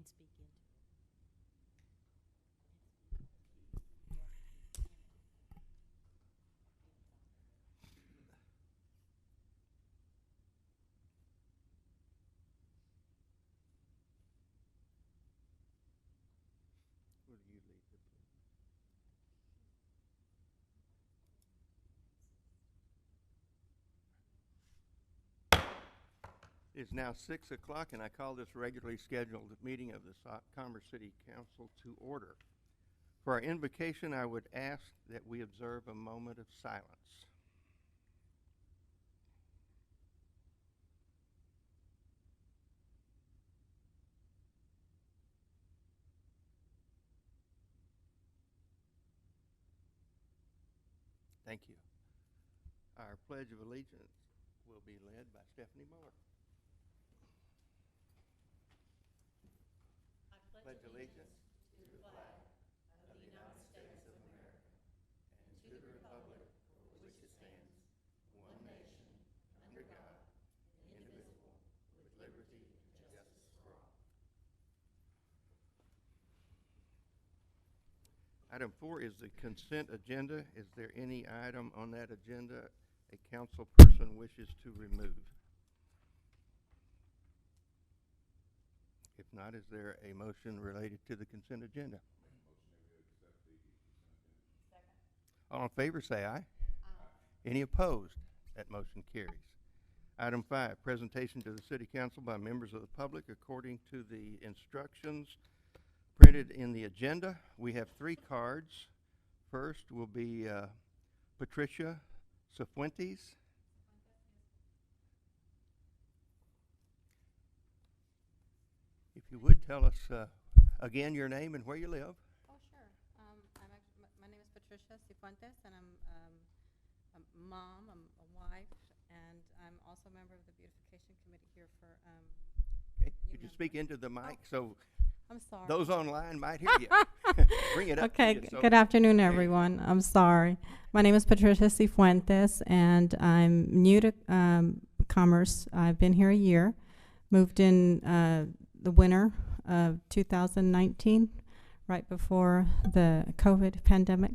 and speak into it. Will you lead the pledge? It is now 6 o'clock, and I call this regularly scheduled meeting of the Commerce City Council to order. For our invocation, I would ask that we observe a moment of silence. Thank you. Our Pledge of Allegiance will be led by Stephanie Muller. I pledge allegiance to the flag of the United States of America and to the republic for which it stands, one nation, under God, indivisible, with liberty and justice for all. Item 4 is the consent agenda. Is there any item on that agenda a council person wishes to remove? If not, is there a motion related to the consent agenda? All in favor, say aye. Aye. Any opposed? That motion carries. Item 5, presentation to the City Council by members of the public according to the instructions printed in the agenda. We have 3 cards. First will be Patricia Cifuentes. If you would tell us again your name and where you live. Oh, sure. My name is Patricia Cifuentes, and I'm a mom, I'm a wife, and I'm also a member of the beautification committee here for. Okay. Could you speak into the mic so I'm sorry. those online might hear you? Bring it up. Okay. To you, so Good afternoon, everyone. I'm sorry. My name is Patricia Cifuentes, and I'm new to Commerce. I've been here a year. Moved in the winter of 2019, right before the COVID pandemic,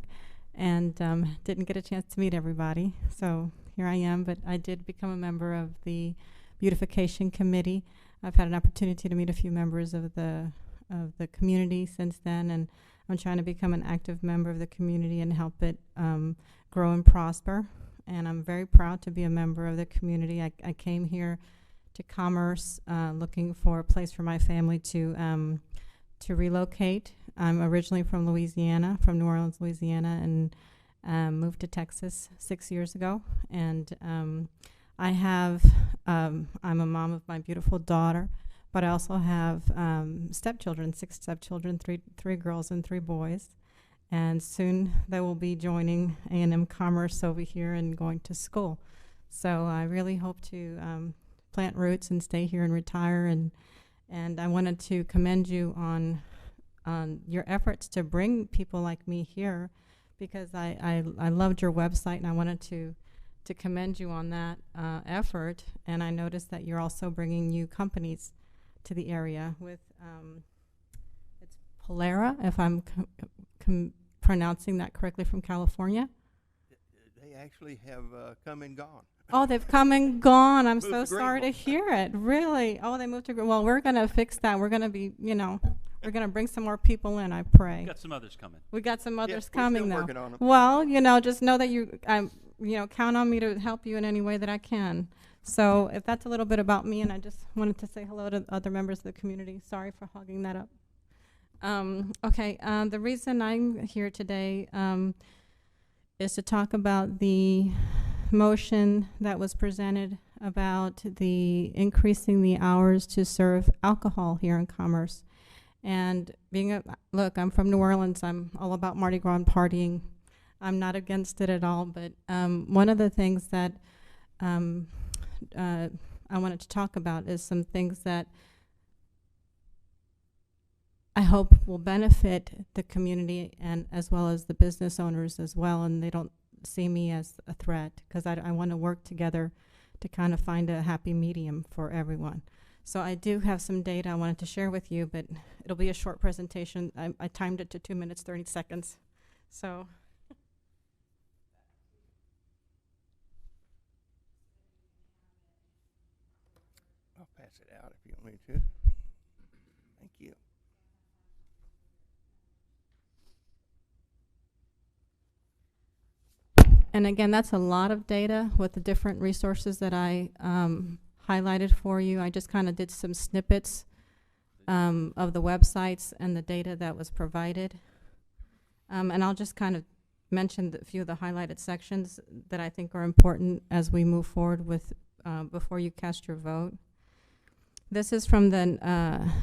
and didn't get a chance to meet everybody. So here I am, but I did become a member of the beautification committee. I've had an opportunity to meet a few members of the community since then, and I'm trying to become an active member of the community and help it grow and prosper. And I'm very proud to be a member of the community. I came here to Commerce looking for a place for my family to relocate. I'm originally from Louisiana, from New Orleans, Louisiana, and moved to Texas 6 years ago. And I have, I'm a mom of my beautiful daughter, but I also have stepchildren, 6 stepchildren, three girls and 3 boys. And soon they will be joining A&M Commerce over here and going to school. So I really hope to plant roots and stay here and retire. And I wanted to commend you on your efforts to bring people like me here, because I loved your website, and I wanted to commend you on that effort. And I noticed that you're also bringing new companies to the area with it's Polera, if I'm pronouncing that correctly, from California. they actually have come and gone. Oh, they've come and gone. I'm Moved so to sorry to Greenville. hear it. Really? Oh, they moved to Well, we're going to fix that. We're going to be, we're going to bring some more people in, I pray. Got some others coming. We got some others We're still coming, though. working on 'em. Well, just know that count on me to help you in any way that I can. So if that's a little bit about me, and I just wanted to say hello to other members of the community. Sorry for hogging that up. Okay, the reason I'm here today is to talk about the motion that was presented about the increasing the hours to serve alcohol here in Commerce. And look, I'm from New Orleans. I'm all about Mardi Gras and partying. I'm not against it at all, but one of the things that I wanted to talk about is some things that I hope will benefit the community, and as well as the business owners as well, and they don't see me as a threat, because I want to work together to kind of find a happy medium for everyone. So I do have some data I wanted to share with you, but it'll be a short presentation. I timed it to 2 minutes, 30 seconds. So. I'll pass it out if you want me to. Thank you. And again, that's a lot of data with the different resources that I highlighted for you. I just kind of did some snippets of the websites and the data that was provided. And I'll just kind of mention a few of the highlighted sections that I think are important as we move forward with before you cast your vote. This is from the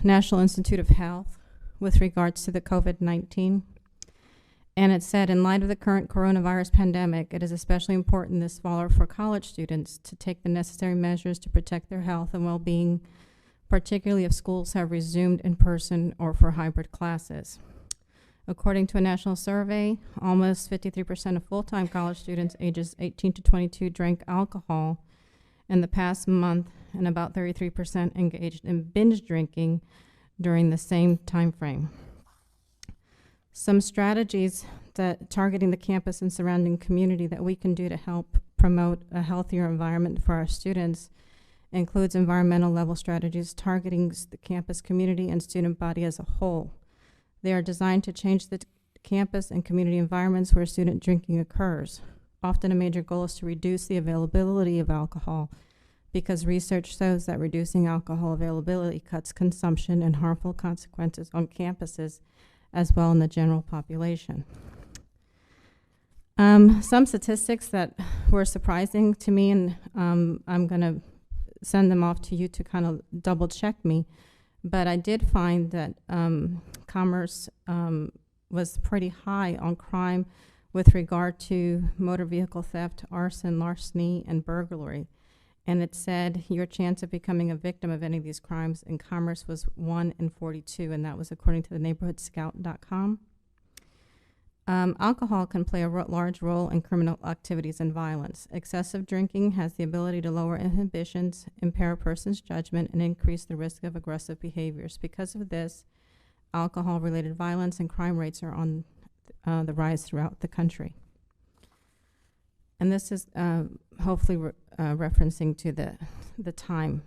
National Institute of Health with regards to the COVID-19. And it said, in light of the current coronavirus pandemic, it is especially important this fall for college students to take the necessary measures to protect their health and well-being, particularly if schools have resumed in person or for hybrid classes. According to a national survey, almost 53% of full-time college students ages 18 to 22 drank alcohol in the past month, and about 33% engaged in binge drinking during the same time frame. Some strategies that targeting the campus and surrounding community that we can do to help promote a healthier environment for our students includes environmental level strategies targeting the campus community and student body as a whole. They are designed to change the campus and community environments where student drinking occurs. Often a major goal is to reduce the availability of alcohol, because research shows that reducing alcohol availability cuts consumption and harmful consequences on campuses as well in the general population. Some statistics that were surprising to me, and I'm going to send them off to you to kind of double check me, but I did find that Commerce was pretty high on crime with regard to motor vehicle theft, arson, larceny, and burglary. And it said your chance of becoming a victim of any of these crimes in Commerce was 1 in 42, and that was according to the neighborhoodscout.com. Alcohol can play a large role in criminal activities and violence. Excessive drinking has the ability to lower inhibitions, impair a person's judgment, and increase the risk of aggressive behaviors. Because of this, alcohol-related violence and crime rates are on the rise throughout the country. And this is hopefully referencing to the time.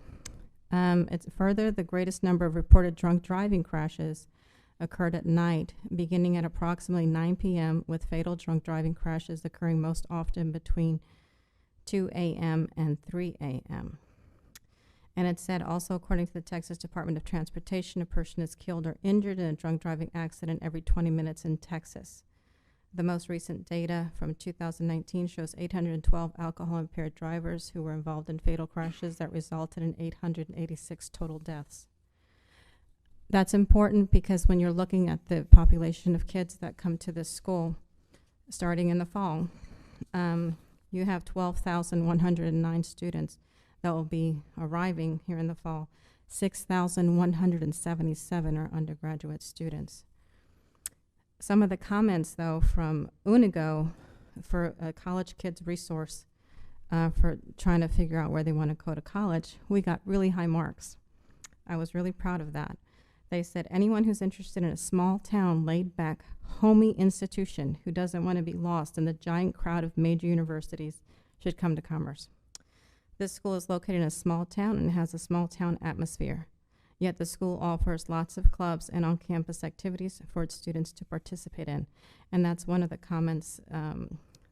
It's further, the greatest number of reported drunk driving crashes occurred at night, beginning at approximately 9 p.m., with fatal drunk driving crashes occurring most often between 2 a.m. and 3 a.m. And it said also, according to the Texas Department of Transportation, a person is killed or injured in a drunk driving accident every 20 minutes in Texas. The most recent data from 2019 shows 812 alcohol-impaired drivers who were involved in fatal crashes that resulted in 886 total deaths. That's important because when you're looking at the population of kids that come to this school starting in the fall, you have 12,109 students that will be arriving here in the fall. 6,177 are undergraduate students. Some of the comments, though, from Unigo for a college kids resource for trying to figure out where they want to go to college, we got really high marks. I was really proud of that. They said anyone who's interested in a small town, laid back, homey institution who doesn't want to be lost in the giant crowd of major universities should come to Commerce. This school is located in a small town and has a small town atmosphere. Yet the school offers lots of clubs and on-campus activities for its students to participate in. And that's one of the comments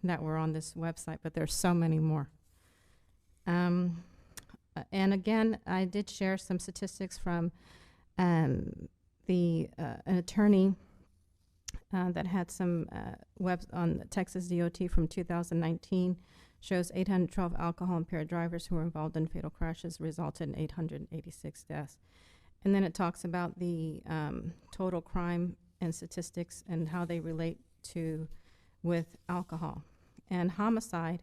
that were on this website, but there's so many more. And again, I did share some statistics from an attorney that had some webs on the Texas DOT from 2019, shows 812 alcohol-impaired drivers who were involved in fatal crashes resulted in 886 deaths. And then it talks about the total crime and statistics and how they relate to with alcohol. And homicide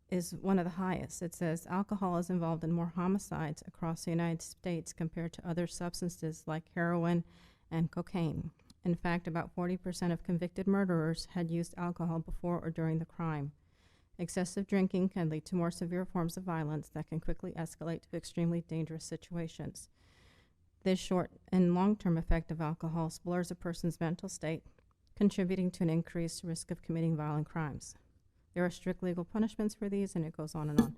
is one of the highest. It says alcohol is involved in more homicides across the United States compared to other substances like heroin and cocaine. In fact, about 40% of convicted murderers had used alcohol before or during the crime. Excessive drinking can lead to more severe forms of violence that can quickly escalate to extremely dangerous situations. This short and long-term effect of alcohol blurs a person's mental state, contributing to an increased risk of committing violent crimes. There are strict legal punishments for these, and it goes on and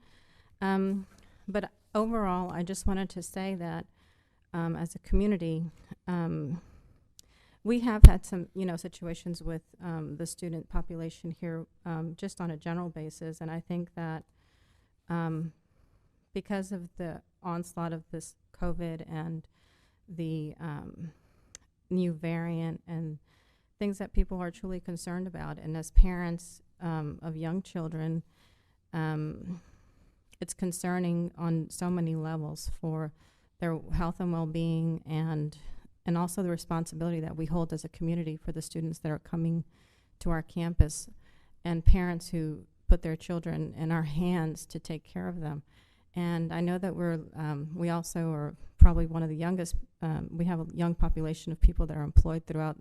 on. But overall, I just wanted to say that as a community, we have had some, situations with the student population here, just on a general basis, and I think that because of the onslaught of this COVID and the new variant and things that people are truly concerned about, and as parents of young children, it's concerning on so many levels for their health and well-being, and also the responsibility that we hold as a community for the students that are coming to our campus, and parents who put their children in our hands to take care of them. And I know that we also are probably one of the youngest, we have a young population of people that are employed throughout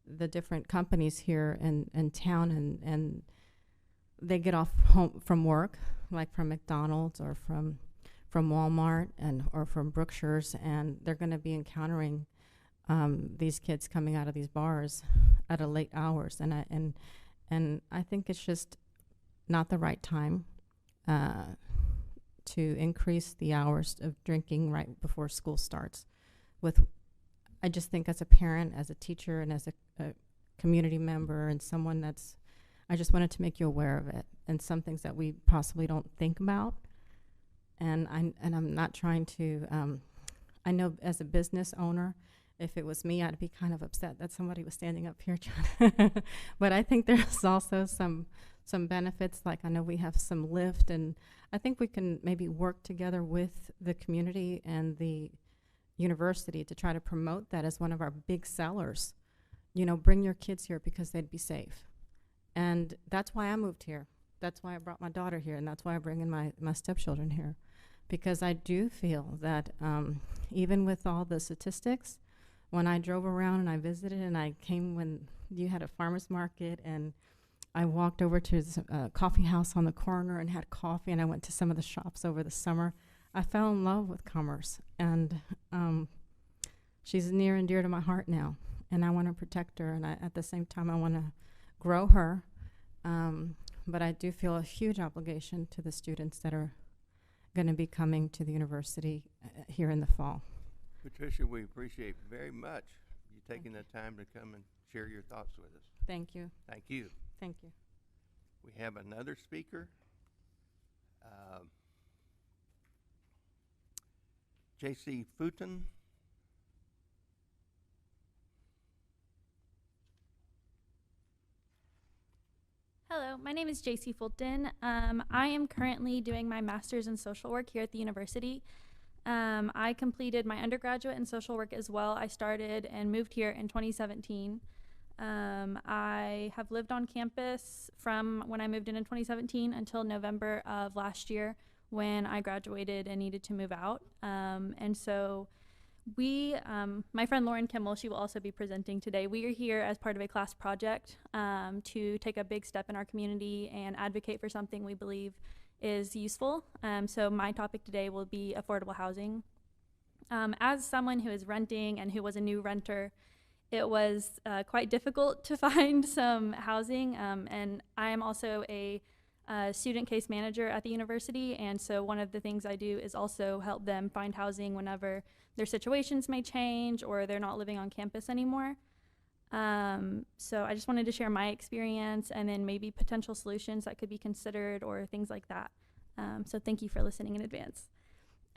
the different companies here in town, and they get off home from work, like from McDonald's or from Walmart or from Brookshire's, and they're going to be encountering these kids coming out of these bars at a late hours, and I think it's just not the right time to increase the hours of drinking right before school starts. I just think as a parent, as a teacher, and as a community member, and someone I just wanted to make you aware of it, and some things that we possibly don't think about. And I'm not trying to, I know as a business owner, if it was me, I'd be kind of upset that somebody was standing up here trying but I think there's also some benefits, like I know we have some lift, and I think we can maybe work together with the community and the university to try to promote that as one of our big sellers. Bring your kids here because they'd be safe. And that's why I moved here. That's why I brought my daughter here, and that's why I bring in my stepchildren here. Because I do feel that even with all the statistics, when I drove around and I visited, and I came when you had a farmer's market, and I walked over to a coffee house on the corner and had coffee, and I went to some of the shops over the summer, I fell in love with Commerce. And she's near and dear to my heart now, and I want to protect her, and at the same time I want to grow her. But I do feel a huge obligation to the students that are going to be coming to the university here in the fall. Patricia, we appreciate very much you taking the time to come and share your thoughts with us. Thank you. Thank you. Thank you. We have another speaker, J.C. Futon. Hello, my name is J.C. Fulton. I am currently doing my master's in social work here at the university. I completed my undergraduate in social work as well. I started and moved here in 2017. I have lived on campus from when I moved in 2017 until November of last year when I graduated and needed to move out. And so my friend Lauren Kimmel, she will also be presenting today. We are here as part of a class project to take a big step in our community and advocate for something we believe is useful. So my topic today will be affordable housing. As someone who is renting and who was a new renter, it was quite difficult to find some housing. And I am also a student case manager at the university, and so one of the things I do is also help them find housing whenever their situations may change or they're not living on campus anymore. So I just wanted to share my experience and then maybe potential solutions that could be considered or things like that. So thank you for listening in advance.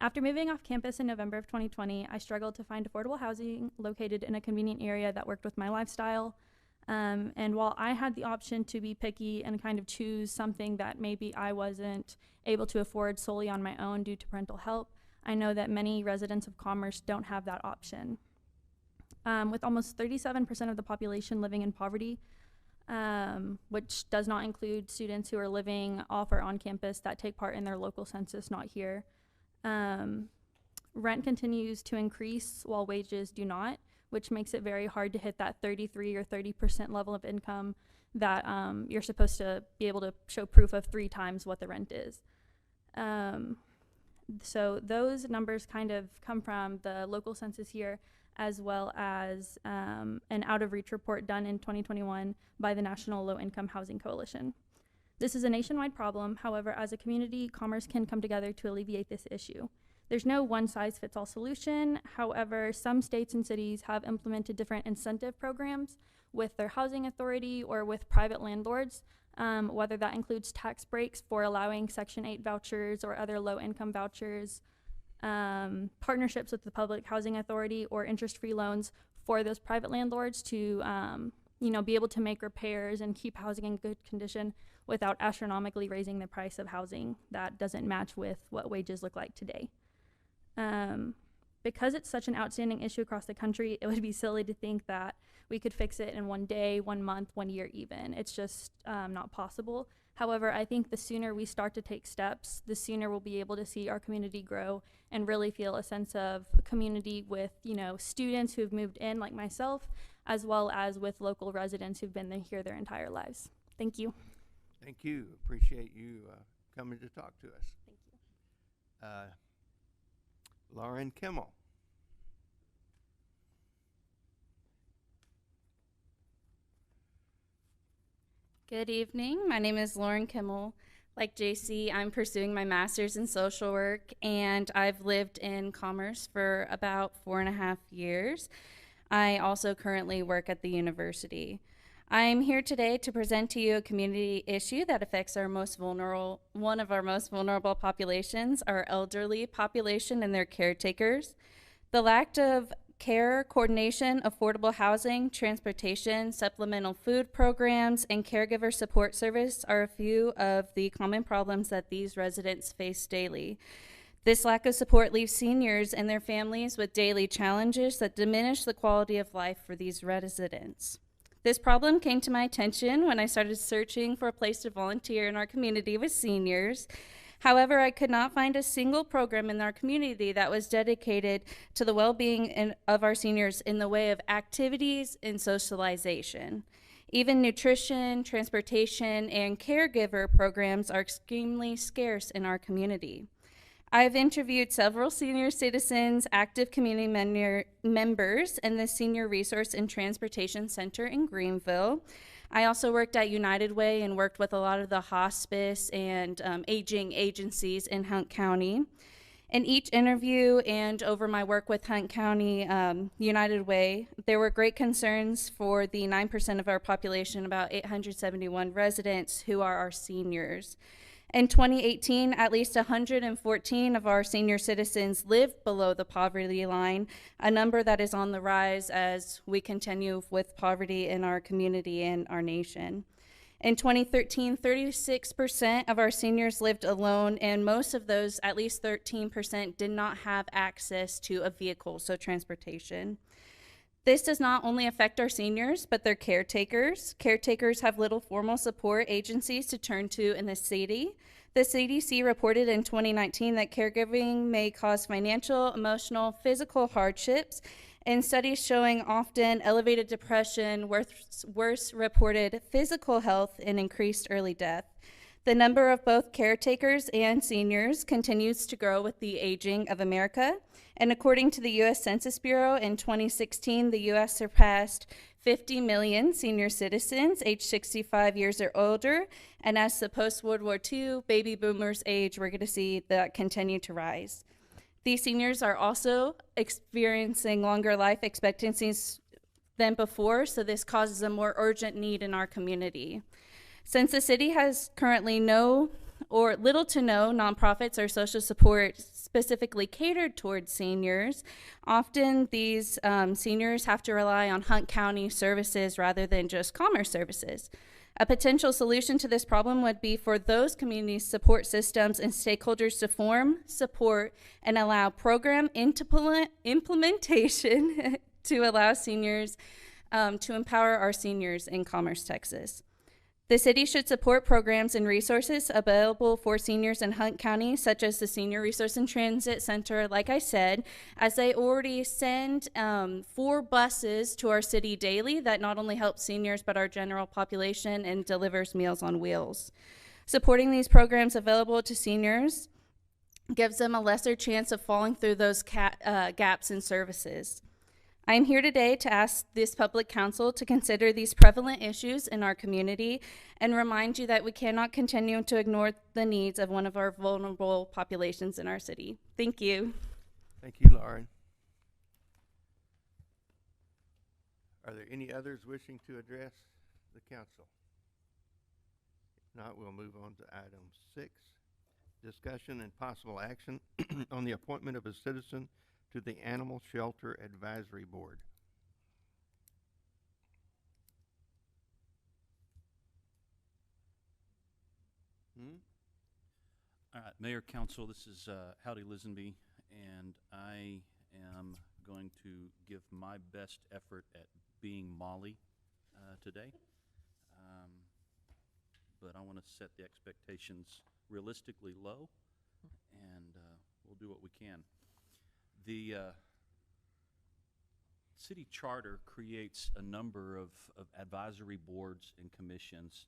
After moving off campus in November of 2020, I struggled to find affordable housing located in a convenient area that worked with my lifestyle. And while I had the option to be picky and kind of choose something that maybe I wasn't able to afford solely on my own due to parental help, I know that many residents of Commerce don't have that option. With almost 37% of the population living in poverty, which does not include students who are living off or on campus that take part in their local census, not here. Rent continues to increase while wages do not, which makes it very hard to hit that 33 or 30% level of income that you're supposed to be able to show proof of 3 times what the rent is. So those numbers kind of come from the local census here, as well as an out-of-reach report done in 2021 by the National Low-Income Housing Coalition. This is a nationwide problem. However, as a community, Commerce can come together to alleviate this issue. There's no one-size-fits-all solution. However, some states and cities have implemented different incentive programs with their housing authority or with private landlords, whether that includes tax breaks for allowing Section 8 vouchers or other low-income vouchers, partnerships with the Public Housing Authority, or interest-free loans for those private landlords to be able to make repairs and keep housing in good condition without astronomically raising the price of housing that doesn't match with what wages look like today. Because it's such an outstanding issue across the country, it would be silly to think that we could fix it in 1 day, 1 month, 1 year even. It's just not possible. However, I think the sooner we start to take steps, the sooner we'll be able to see our community grow and really feel a sense of community with, students who've moved in like myself, as well as with local residents who've been here their entire lives. Thank you. Thank you. Appreciate you coming to talk to us. Thank you. Lauren Kimmel. Good evening. My name is Lauren Kimmel. Like JC, I'm pursuing my master's in social work, and I've lived in Commerce for about 4.5 years. I also currently work at the university. I'm here today to present to you a community issue that affects one of our most vulnerable populations, our elderly population and their caretakers. The lack of care, coordination, affordable housing, transportation, supplemental food programs, and caregiver support service are a few of the common problems that these residents face daily. This lack of support leaves seniors and their families with daily challenges that diminish the quality of life for these residents. This problem came to my attention when I started searching for a place to volunteer in our community with seniors. However, I could not find a single program in our community that was dedicated to the well-being of our seniors in the way of activities and socialization. Even nutrition, transportation, and caregiver programs are extremely scarce in our community. I've interviewed several senior citizens, active community members, and the Senior Resource and Transportation Center in Greenville. I also worked at United Way and worked with a lot of the hospice and aging agencies in Hunt County. In each interview and over my work with Hunt County United Way, there were great concerns for the 9% of our population, about 871 residents, who are our seniors. In 2018, at least 114 of our senior citizens lived below the poverty line, a number that is on the rise as we continue with poverty in our community and our nation. In 2013, 36% of our seniors lived alone, and most of those, at least 13%, did not have access to a vehicle, so transportation. This does not only affect our seniors, but their caretakers. Caretakers have little formal support agencies to turn to in the city. The CDC reported in 2019 that caregiving may cause financial, emotional, physical hardships, and studies showing often elevated depression, worse reported physical health, and increased early death. The number of both caretakers and seniors continues to grow with the aging of America. And according to the U.S. Census Bureau, in 2016, the U.S. surpassed 50 million senior citizens aged 65 years or older. And as the post-World War II baby boomers age, we're going to see that continue to rise. These seniors are also experiencing longer life expectancies than before, so this causes a more urgent need in our community. Since the city has currently no or little to no nonprofits or social support specifically catered towards seniors, often these seniors have to rely on Hunt County services rather than just Commerce services. A potential solution to this problem would be for those community support systems and stakeholders to form, support, and allow program implementation to allow seniors, to empower our seniors in Commerce, Texas. The city should support programs and resources available for seniors in Hunt County, such as the Senior Resource and Transit Center, like I said, as they already send 4 buses to our city daily that not only help seniors but our general population and delivers Meals on Wheels. Supporting these programs available to seniors gives them a lesser chance of falling through those gaps in services. I am here today to ask this public council to consider these prevalent issues in our community and remind you that we cannot continue to ignore the needs of one of our vulnerable populations in our city. Thank you. Thank you, Lauren. Are there any others wishing to address the council? If not, we'll move on to item 6, discussion and possible action on the appointment of a citizen to the Animal Shelter Advisory Board. All right, Mayor, Council, this is Howdy Lisenby, and I am going to give my best effort at being Molly today. But I want to set the expectations realistically low, and we'll do what we can. The city charter creates a number of advisory boards and commissions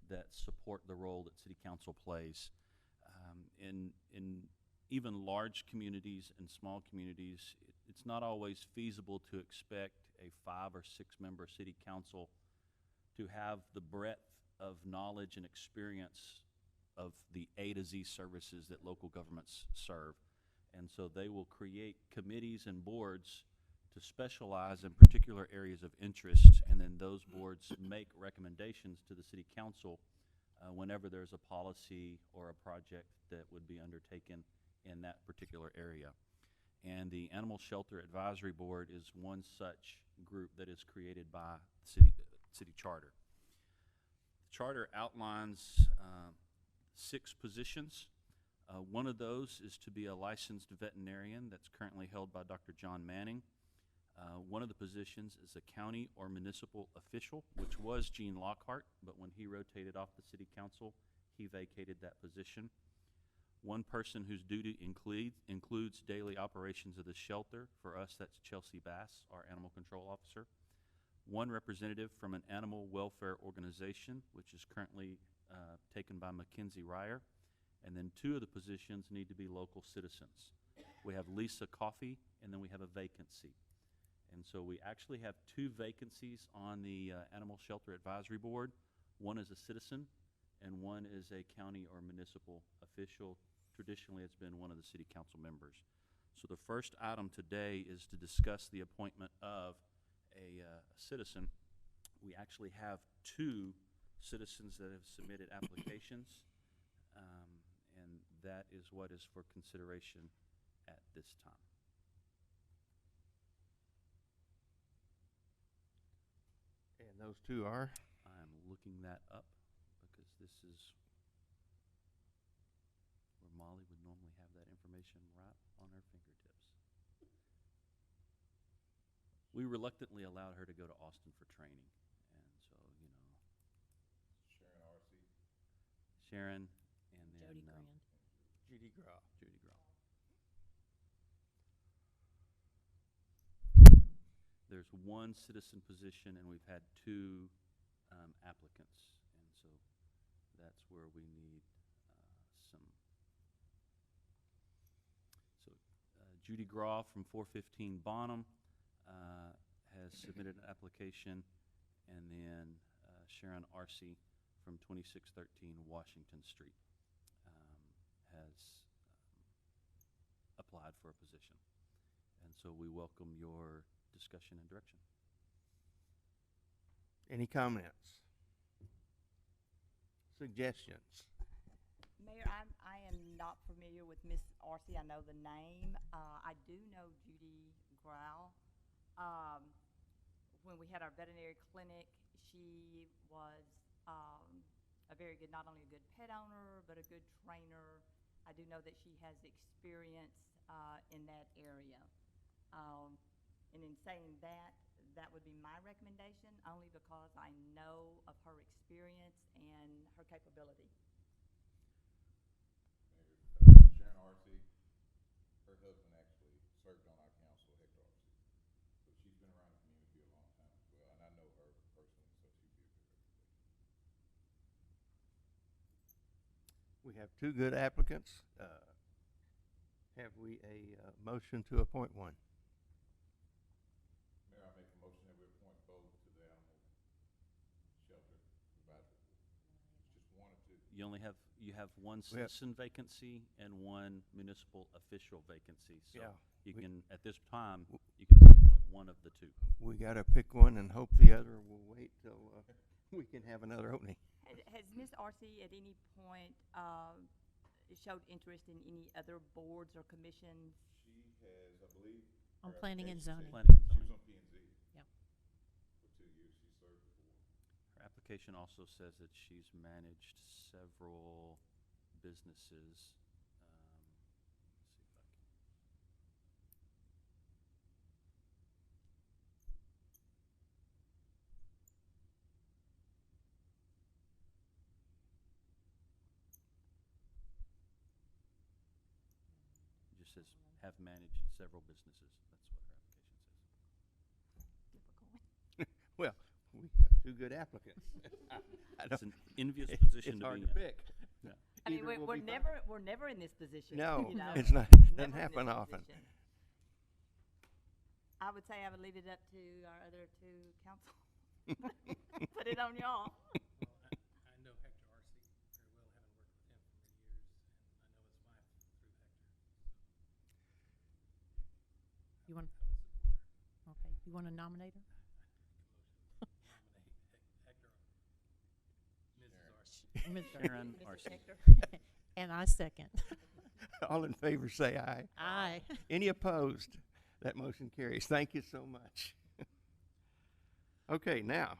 that support the role that city council plays. In even large communities and small communities, it's not always feasible to expect a 5 or 6 member city council to have the breadth of knowledge and experience of the A to Z services that local governments serve. And so they will create committees and boards to specialize in particular areas of interest, and then those boards make recommendations to the city council whenever there's a policy or a project that would be undertaken in that particular area. And the Animal Shelter Advisory Board is one such group that is created by city charter. The charter outlines 6 positions. One of those is to be a licensed veterinarian that's currently held by Dr. John Manning. One of the positions is a county or municipal official, which was Gene Lockhart, but when he rotated off the city council, he vacated that position. One person whose duty includes daily operations of the shelter. For us, that's Chelsea Bass, our animal control officer. One representative from an animal welfare organization, which is currently taken by Mackenzie Ryer. And then 2 of the positions need to be local citizens. We have Lisa Coffey, and then we have a vacancy. And so we actually have 2 vacancies on the Animal Shelter Advisory Board. One is a citizen, and one is a county or municipal official. Traditionally, it's been one of the city council members. So the first item today is to discuss the appointment of a citizen. We actually have 2 citizens that have submitted applications, and that is what is for consideration at this time. And those 2 are? I'm looking that up because this is where Molly would normally have that information right on her fingertips. We reluctantly allowed her to go to Austin for training, and so, you know. Sharon R.C. Sharon, and then Jody Grand. Judy Graw. Judy Graw. There's 1 citizen position, and we've had 2 applicants, and so that's where we need some. So Judy Graw from 415 Bonham has submitted an application, and then Sharon Arcee from 2613 Washington Street has applied for a position. And so we welcome your discussion and direction. Any comments? Suggestions? Mayor, I am not familiar with Miss Arcee. I know the name. I do know Judy Grau. When we had our veterinary clinic, she was a very good, not only a good pet owner, but a good trainer. I do know that she has experience in that area. And in saying that, that would be my recommendation, only because I know of her experience, and capability. Sharon Arcee, her husband actually served on our council, Hector Arcee. So she's been around the community a long time as well, and I know her personally, so she'd be a good recommendation. We have two good applicants. Have we a motion to appoint one? Mayor, I make a motion that we appoint both to the Animal Shelter Advisory Board. It's just one or two. You have one We have- citizen vacancy and one municipal official vacancy. So Yeah, you we- can, at this time, you can appoint one of the two. We gotta pick one and hope the other will wait till we can have another opening. Has Ms. Arcee at any point showed interest in any other boards or commissions? She has, I believe. On her planning and application zoning. said Planning and She was zoning. on P&Z. Yep. For 2 years, she served before. Her application also says that she's managed several businesses. Let's see if I can. It just says have managed several businesses. That's what her application says. Difficult. Well, we have two good applicants. I It's don't- an envious position It's to hard be to in. pick. Yeah. I mean, Either will we're be fine. never in this position. No, you know? it's not. Doesn't Never in happen this often. position. I would say I would leave it up to our other two council. Put it on y'all. I know Hector Arcee very well, having worked with him for many years, and I know his wife through Hector. You want, I would support her. okay, you want to nominate her? Nominate Hector, Mrs. Arcee. Sharon Mrs. Arcee. Hector. And I second. All in favor say aye. Aye. Any opposed? That motion carries. Thank you so much. Okay, now,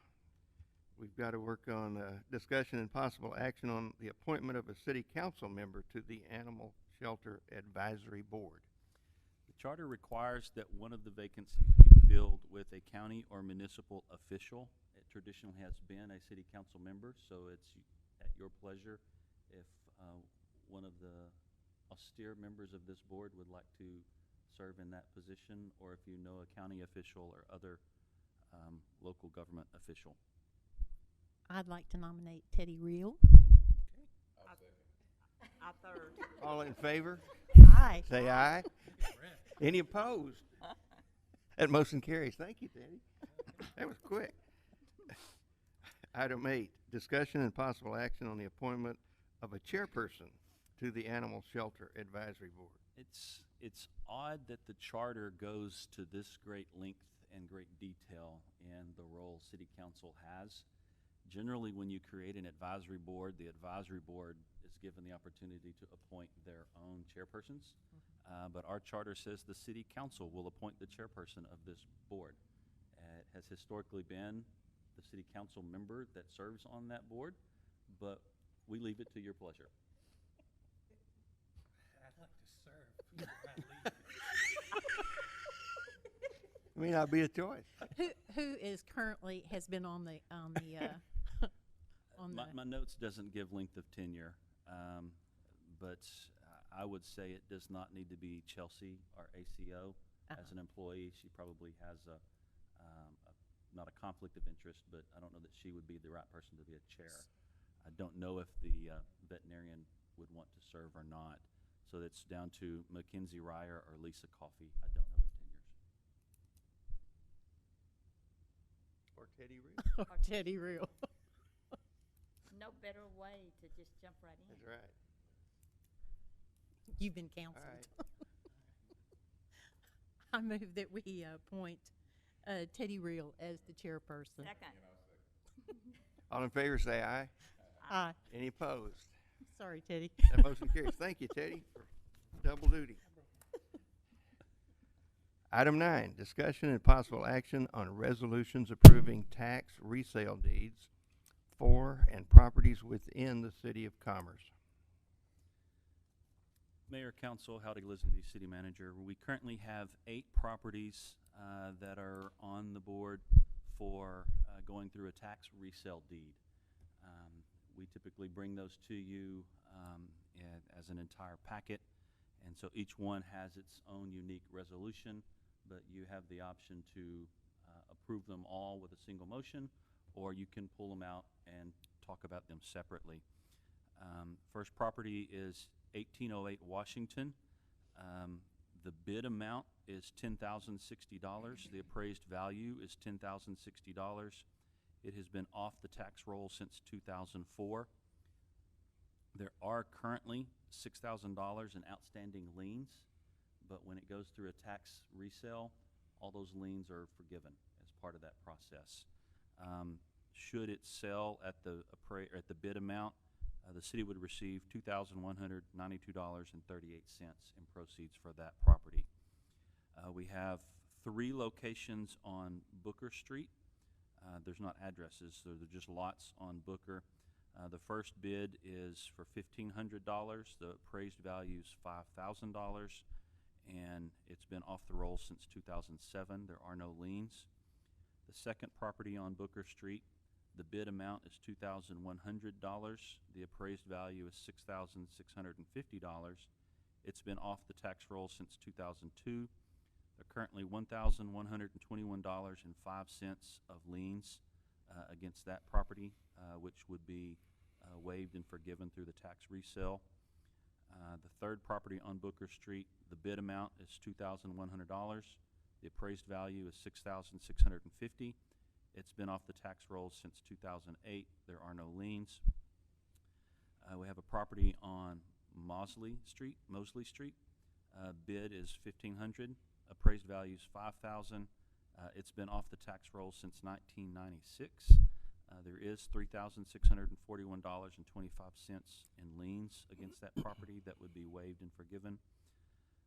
we've got to work on discussion and possible action on the appointment of a city council member to the Animal Shelter Advisory Board. The charter requires that one of the vacancies be filled with a county or municipal official. It traditionally has been a city council member, so it's at your pleasure if one of the austere members of this board would like to serve in that position, or if you know a county official or other local government official. I'd like to nominate Teddy Reel. I'll second. I third. All in favor Aye. say aye. Any opposed? That motion carries. Thank you, Teddy. That was quick. Item 8, discussion and possible action on the appointment of a chairperson to the Animal Shelter Advisory Board. It's odd that the charter goes to this great length and great detail in the role city council has. Generally, when you create an advisory board, the advisory board is given the opportunity to appoint their own chairpersons. But our charter says the city council will appoint the chairperson of this board. It has historically been the city council member that serves on that board, but we leave it to your pleasure. I'd like to serve before I leave. It may not be a choice. Who is currently, has been on the, on My notes doesn't give length of tenure, but I would say it does not need to be Chelsea, our ACO, as an employee. She probably has not a conflict of interest, but I don't know that she would be the right person to be a chair. I don't know if the veterinarian would want to serve or not. So it's down to Mackenzie Ryer or Lisa Coffey. I don't know their tenures. Or Teddy Reed. Teddy Reel. No better way to just jump right in. That's right. You've been counseled. All right. I move that we appoint Teddy Reel as the chairperson. Second. All in favor say aye. Aye. Any opposed? Sorry, Teddy. That motion carries. Thank you, Teddy, for double duty. Item 9, discussion and possible action on resolutions approving tax resale deeds for and properties within the City of Commerce. Mayor, Council, Howdy Lisenby, City Manager. We currently have 8 properties that are on the board for going through a tax resale deed. We typically bring those to you as an entire packet, and so each one has its own unique resolution, but you have the option to approve them all with a single motion, or you can pull them out and talk about them separately. First property is 1808 Washington. The bid amount is $10,060. The appraised value is $10,060. It has been off the tax roll since 2004. There are currently $6,000 in outstanding liens, but when it goes through a tax resale, all those liens are forgiven as part of that process. Should it sell at the bid amount, the city would receive $2,192.38 in proceeds for that property. We have 3 locations on Booker Street. There's not addresses, so they're just lots on Booker. The first bid is for $1,500. The appraised value is $5,000, and it's been off the roll since 2007. There are no liens. The second property on Booker Street, the bid amount is $2,100. The appraised value is $6,650. It's been off the tax roll since 2002. There are currently $1,121.05 of liens against that property, which would be waived and forgiven through the tax resale. The third property on Booker Street, the bid amount is $2,100. The appraised value is $6,650. It's been off the tax rolls since 2008. There are no liens. We have a property on Mosley Street. Bid is $1,500. Appraised value is $5,000. It's been off the tax rolls since 1996. There is $3,641.25 in liens against that property that would be waived and forgiven.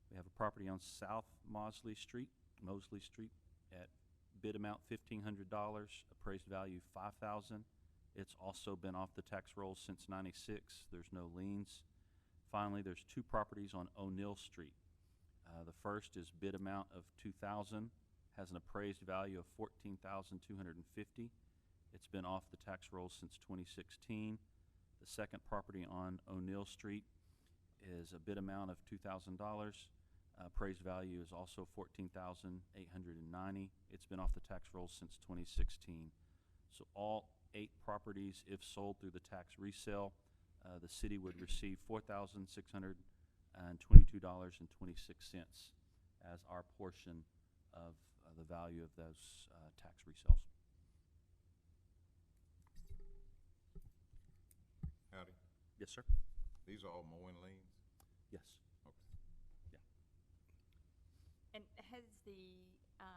We have a property on South Mosley Street at bid amount $1,500, appraised value $5,000. It's also been off the tax rolls since '96. There's no liens. Finally, there's 2 properties on O'Neill Street. The first is bid amount of $2,000, has an appraised value of $14,250. It's been off the tax rolls since 2016. The second property on O'Neill Street is a bid amount of $2,000. Appraised value is also $14,890. It's been off the tax rolls since 2016. So all 8 properties, if sold through the tax resale, the city would receive $4,622.26 as our portion of the value of those tax resales. Howdy. Yes, sir. These are all mowing liens? Yes. Okay. Yeah. And has the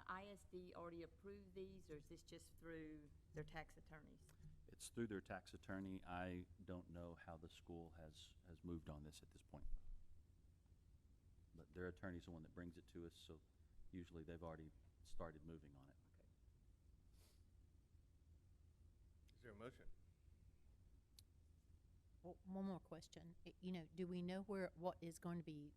ISD already approved these, or is this just through their tax attorneys? It's through their tax attorney. I don't know how the school has moved on this at this point. But their attorney's the one that brings it to us, so usually they've already started moving on it. Is there a motion? Well, one more question. Do we know what is going to be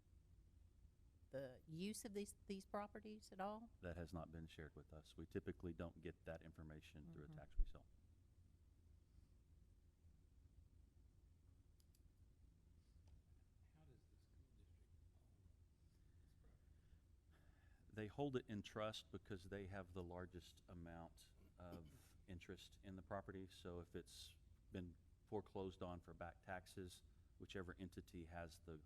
the use of these properties at all? That has not been shared with us. We typically don't get that information through a tax resale. How does the school district own this property? They hold it in trust because they have the largest amount of interest in the property. So if it's been foreclosed on for back taxes, whichever entity has the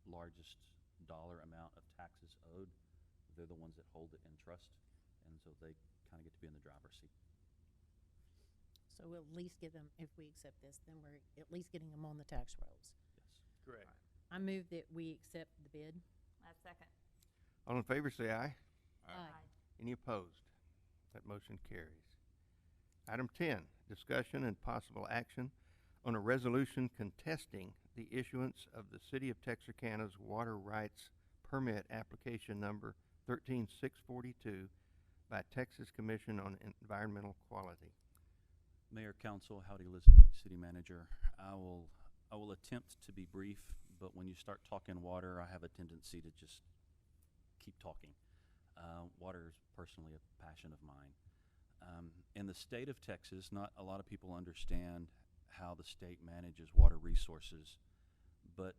largest dollar amount of taxes owed, they're the ones that hold it in trust, and so they kind of get to be in the driver's seat. So we'll at least get them, if we accept this, then we're at least getting them on the tax rolls. Yes. Correct. I move that we accept the bid. I second. All in favor say aye. Aye. Any opposed? That motion carries. Item 10, discussion and possible action on a resolution contesting the issuance of the City of Texarkana's water rights permit application number 13642 by Texas Commission on Environmental Quality. Mayor, Council, howdy, Elizabeth, City Manager. I will attempt to be brief, but when you start talking water, I have a tendency to just keep talking. Water is personally a passion of mine. In the state of Texas, not a lot of people understand how the state manages water resources, but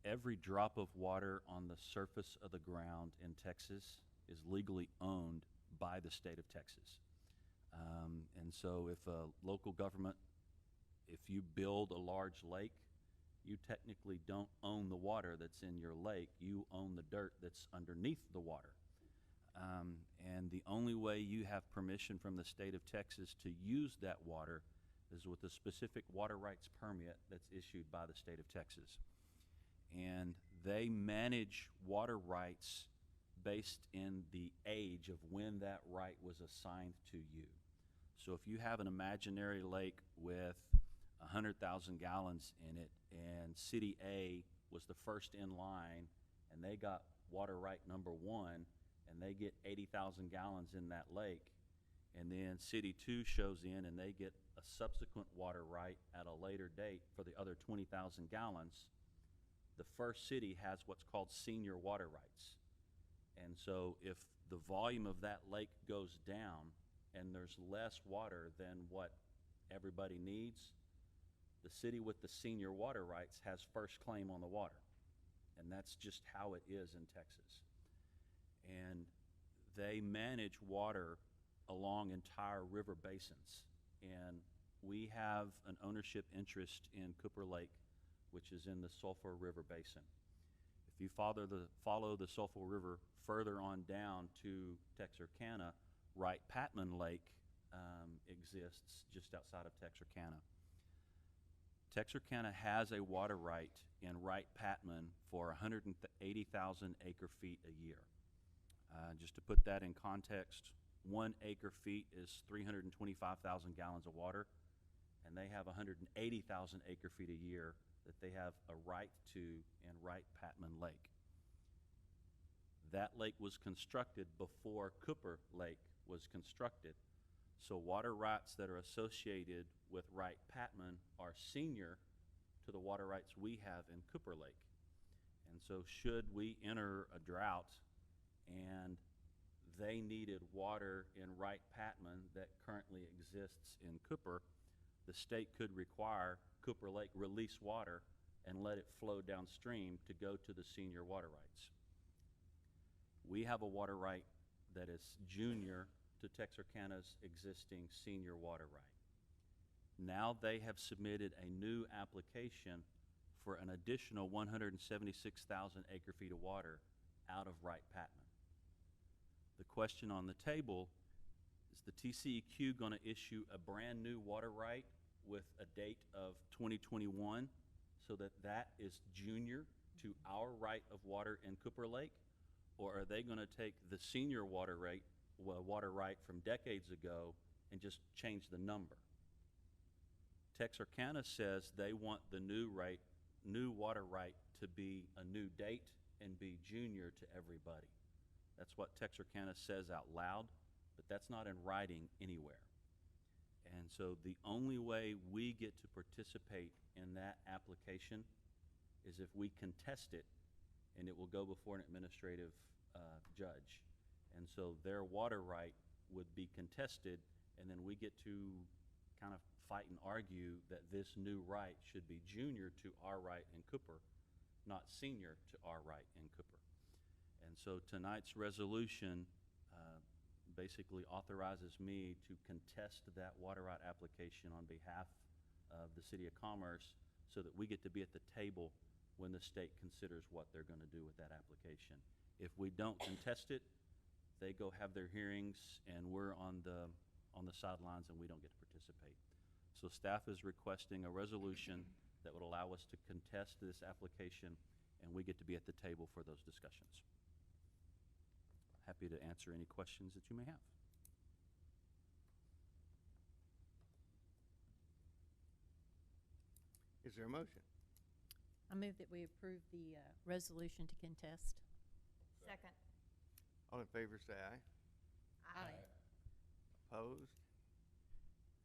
every drop of water on the surface of the ground in Texas is legally owned by the state of Texas. And so if a local government, if you build a large lake, you technically don't own the water that's in your lake. You own the dirt that's underneath the water. And the only way you have permission from the state of Texas to use that water is with a specific water rights permit that's issued by the state of Texas. And they manage water rights based in the age of when that right was assigned to you. So if you have an imaginary lake with 100,000 gallons in it, and City A was the first in line, and they got water right number 1, and they get 80,000 gallons in that lake, and then City 2 shows in and they get a subsequent water right at a later date for the other 20,000 gallons, the first city has what's called senior water rights. And so if the volume of that lake goes down and there's less water than what everybody needs, the city with the senior water rights has first claim on the water. And that's just how it is in Texas. And they manage water along entire river basins. And we have an ownership interest in Cooper Lake, which is in the Sulphur River Basin. If you follow the Sulphur River further on down to Texarkana, Wright-Patman Lake exists just outside of Texarkana. Texarkana has a water right in Wright-Patman for 180,000 acre-feet a year. Just to put that in context, 1 acre-feet is 325,000 gallons of water, and they have 180,000 acre-feet a year that they have a right to in Wright-Patman Lake. That lake was constructed before Cooper Lake was constructed, so water rights that are associated with Wright-Patman are senior to the water rights we have in Cooper Lake. And so should we enter a drought and they needed water in Wright-Patman that currently exists in Cooper, the state could require Cooper Lake release water and let it flow downstream to go to the senior water rights. We have a water right that is junior to Texarkana's existing senior water right. Now they have submitted a new application for an additional 176,000 acre-feet of water out of Wright-Patman. The question on the table is the TCEQ going to issue a brand new water right with a date of 2021 so that that is junior to our right of water in Cooper Lake? Or are they going to take the senior water right from decades ago and just change the number? Texarkana says they want the new water right to be a new date and be junior to everybody. That's what Texarkana says out loud, but that's not in writing anywhere. And so the only way we get to participate in that application is if we contest it, and it will go before an administrative judge. And so their water right would be contested, and then we get to kind of fight and argue that this new right should be junior to our right in Cooper, not senior to our right in Cooper. And so tonight's resolution basically authorizes me to contest that water right application on behalf of the City of Commerce so that we get to be at the table when the state considers what they're going to do with that application. If we don't contest it, they go have their hearings and we're on the sidelines and we don't get to participate. So staff is requesting a resolution that would allow us to contest this application and we get to be at the table for those discussions. Happy to answer any questions that you may have. Is there a motion? I move that we approve the resolution to contest. Second. All in favor say aye. Aye. Opposed?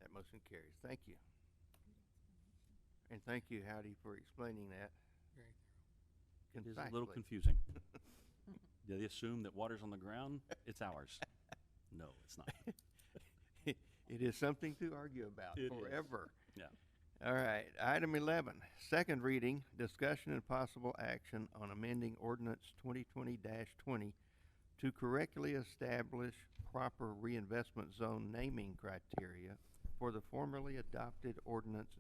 That motion carries. Thank you. And thank you, Howdy, for explaining that Very It is concisely. a little confusing. They assume that water's on the ground, it's ours. No, it's not. It is something to argue about It is. forever. Yeah. All right, item 11, second reading, discussion and possible action on amending ordinance 2020-20 to correctly establish proper reinvestment zone naming criteria for the formerly adopted ordinance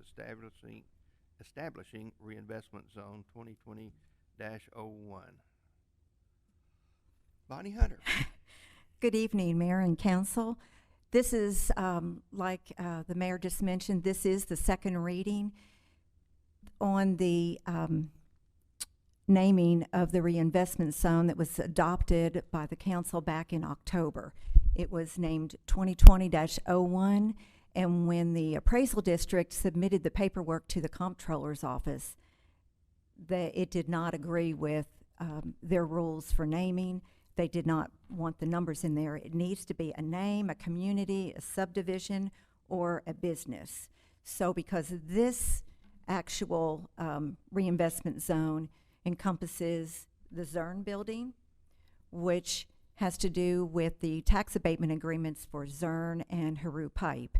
establishing reinvestment zone 2020-01. Bonnie Hunter. Good evening, Mayor and Council. This is, like the Mayor just mentioned, this is the second reading on the naming of the reinvestment zone that was adopted by the Council back in October. It was named 2020-01, and when the appraisal district submitted the paperwork to the comptroller's office, it did not agree with their rules for naming. They did not want the numbers in there. It needs to be a name, a community, a subdivision, or a business. So because this actual reinvestment zone encompasses the Zern building, which has to do with the tax abatement agreements for Zern and Haru Pipe.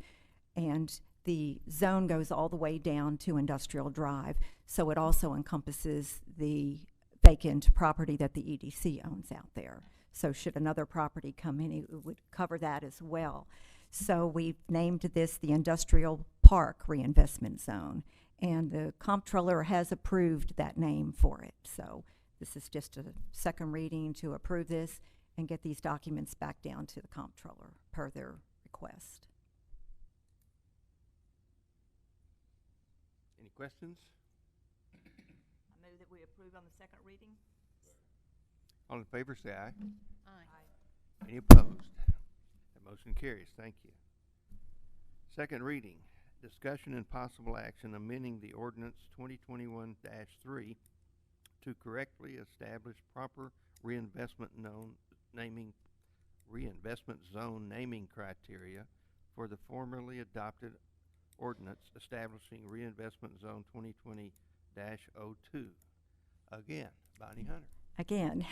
And the zone goes all the way down to Industrial Drive. So it also encompasses the vacant property that the EDC owns out there. So should another property come in, it would cover that as well. So we've named this the Industrial Park Reinvestment Zone, and the comptroller has approved that name for it. So this is just a second reading to approve this and get these documents back down to the comptroller per their request. Any questions? I move that we approve on the second reading. All in favor say aye. Aye. Any opposed? That motion carries. Thank you. Second reading, discussion and possible action amending the ordinance 2021-3 to correctly establish proper reinvestment zone naming criteria for the formerly adopted ordinance establishing reinvestment zone 2020-02. Again, Bonnie Hunter. Again,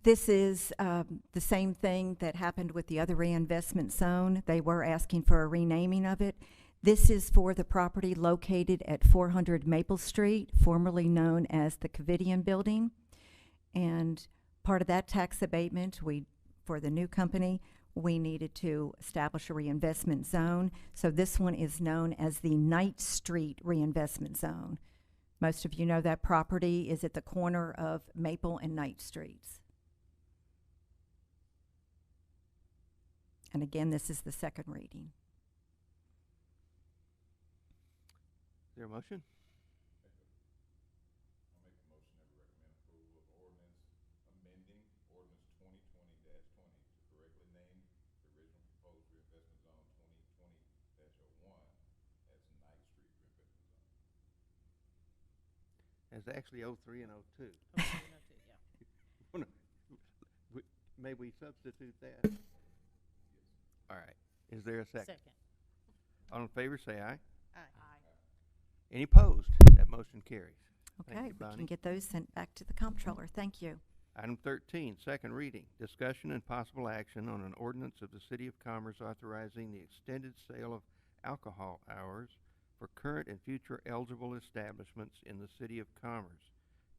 this is the same thing that happened with the other reinvestment zone. They were asking for a renaming of it. This is for the property located at 400 Maple Street, formerly known as the Covidian Building. And part of that tax abatement, for the new company, we needed to establish a reinvestment zone. So this one is known as the Knight Street Reinvestment Zone. Most of you know that property is at the corner of Maple and Knight Streets. And again, this is the second reading. Is there a motion? I'll make a motion that we recommend approval of ordinance amending ordinance 2020-20 to correctly name the original proposed reinvestment zone 2020-01 as Knight Street Reinvestment Zone. It's actually 03 and 02. Okay, no, too, yeah. May we substitute that? All right. Is there a second? Second. All in favor say aye. Aye. Any opposed? That motion carries. Thank Okay, you, we Bonnie. can get those sent back to the comptroller. Thank you. Item 13, second reading, discussion and possible action on an ordinance of the City of Commerce authorizing the extended sale of alcohol hours for current and future eligible establishments in the City of Commerce,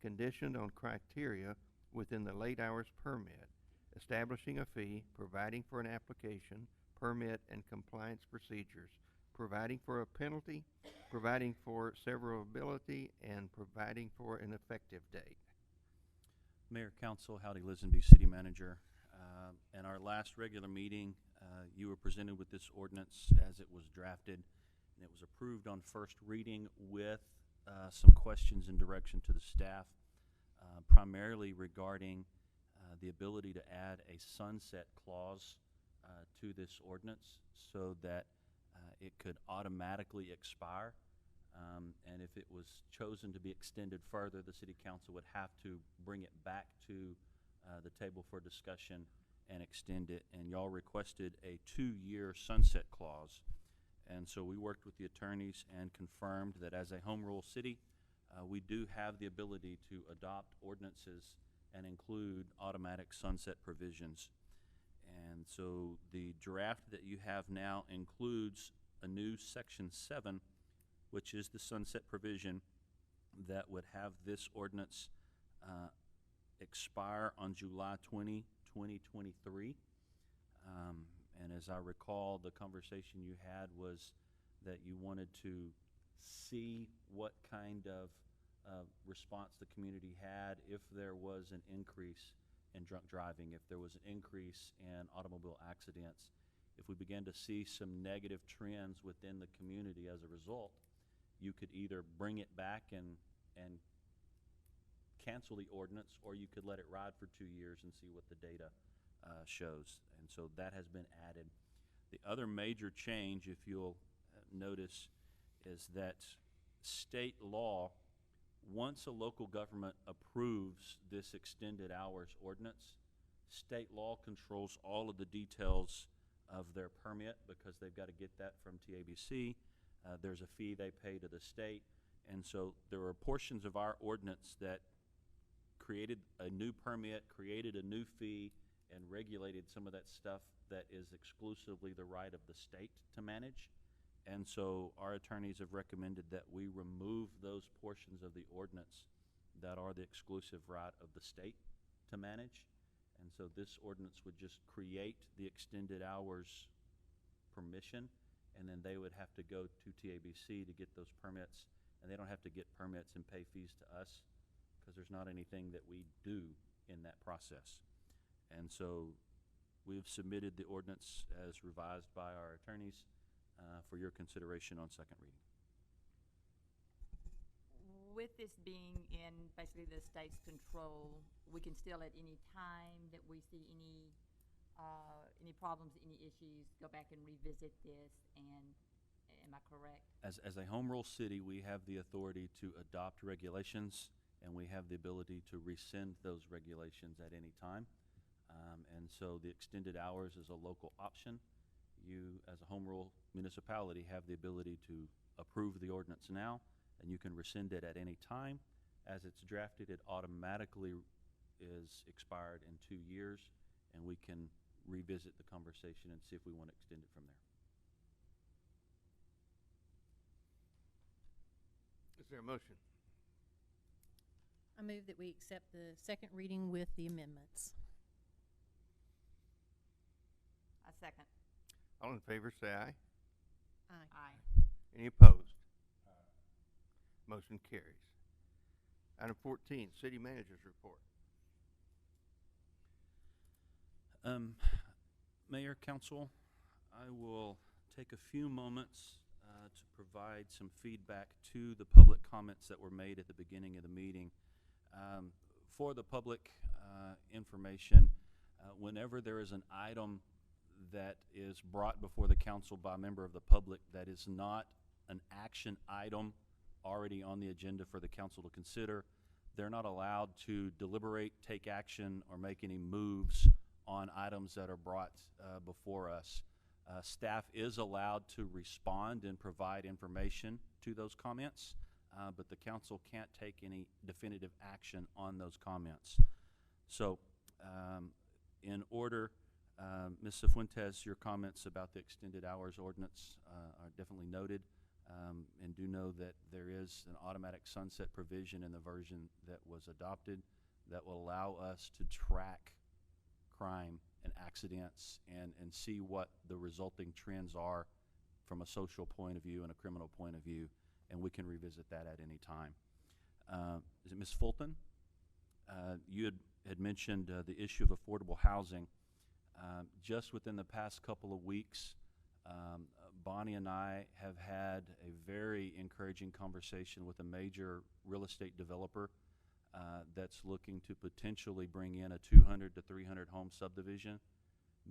conditioned on criteria within the late hours permit, establishing a fee, providing for an application, permit, and compliance procedures, providing for a penalty, providing for severability, and providing for an effective date. Mayor, Council, Howdy Lisenby, City Manager. In our last regular meeting, you were presented with this ordinance as it was drafted, and it was approved on first reading with some questions and direction to the staff, primarily regarding the ability to add a sunset clause to this ordinance so that it could automatically expire. And if it was chosen to be extended further, the City Council would have to bring it back to the table for discussion and extend it. And y'all requested a 2-year sunset clause. And so we worked with the attorneys and confirmed that as a home rule city, we do have the ability to adopt ordinances and include automatic sunset provisions. And so the draft that you have now includes a new Section 7 which is the sunset provision that would have this ordinance expire on July 20, 2023. And as I recall, the conversation you had was that you wanted to see what kind of response the community had if there was an increase in drunk driving, if there was an increase in automobile accidents. If we began to see some negative trends within the community as a result, you could either bring it back and cancel the ordinance, or you could let it ride for 2 years and see what the data shows. And so that has been added. The other major change, if you'll notice, is that state law, once a local government approves this extended hours ordinance, state law controls all of the details of their permit because they've got to get that from TABC. There's a fee they pay to the state. And so there are portions of our ordinance that created a new permit, created a new fee, and regulated some of that stuff that is exclusively the right of the state to manage. And so our attorneys have recommended that we remove those portions of the ordinance that are the exclusive right of the state to manage. And so this ordinance would just create the extended hours permission, and then they would have to go to TABC to get those permits, and they don't have to get permits and pay fees to us because there's not anything that we do in that process. And so we've submitted the ordinance as revised by our attorneys for your consideration on second reading. With this being in basically the state's control, we can still at any time that we see any problems, any issues, go back and revisit this, and am I correct? As a home rule city, we have the authority to adopt regulations, and we have the ability to rescind those regulations at any time. And so the extended hours is a local option. You, as a home rule municipality, have the ability to approve the ordinance now, and you can rescind it at any time. As it's drafted, it automatically is expired in 2 years, and we can revisit the conversation and see if we want to extend it from there. Is there a motion? I move that we accept the second reading with the amendments. A second. All in favor, say aye. Aye. Aye. Any opposed? Motion carries. Item 14, City Manager's Report. Mayor, Council, I will take a few moments to provide some feedback to the public comments that were made at the beginning of the meeting. For the public information, whenever there is an item that is brought before the council by a member of the public that is not an action item already on the agenda for the council to consider, they're not allowed to deliberate, take action, or make any moves on items that are brought before us. Staff is allowed to respond and provide information to those comments, but the council can't take any definitive action on those comments. So in order, Ms. Cifuentes, your comments about the extended hours ordinance are definitely noted, and do know that there is an automatic sunset provision in the version that was adopted that will allow us to track crime and accidents and see what the resulting trends are from a social point of view and a criminal point of view, and we can revisit that at any time. Is it Ms. Fulton? You had mentioned the issue of affordable housing. Just within the past couple of weeks, Bonnie and I have had a very encouraging conversation with a major real estate developer that's looking to potentially bring in a 200 to 300 home subdivision.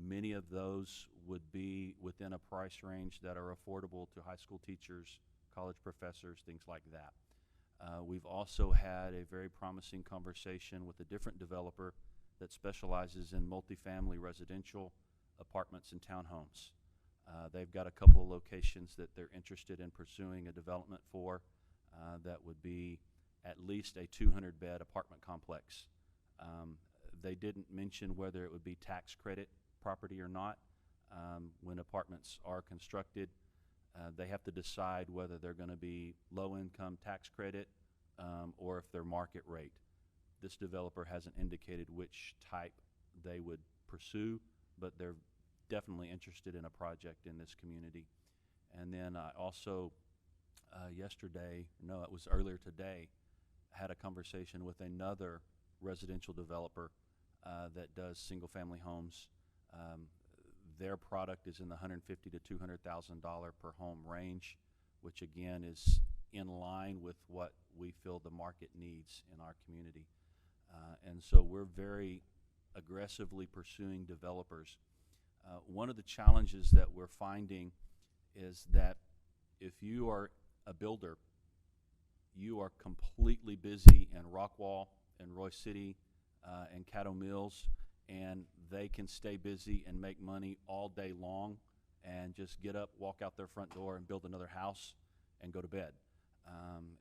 Many of those would be within a price range that are affordable to high school teachers, college professors, things like that. We've also had a very promising conversation with a different developer that specializes in multifamily residential apartments and townhomes. They've got a couple of locations that they're interested in pursuing a development for that would be at least a 200-bed apartment complex. They didn't mention whether it would be tax credit property or not when apartments are constructed. They have to decide whether they're going to be low-income tax credit or if they're market rate. This developer hasn't indicated which type they would pursue, but they're definitely interested in a project in this community. And then I also it was earlier today, had a conversation with another residential developer that does single-family homes. Their product is in the $150,000 to $200,000 per home range, which again is in line with what we feel the market needs in our community. And so we're very aggressively pursuing developers. One of the challenges that we're finding is that if you are a builder, you are completely busy in Rockwall and Roy City and Caddo Mills, and they can stay busy and make money all day long and just get up, walk out their front door and build another house and go to bed.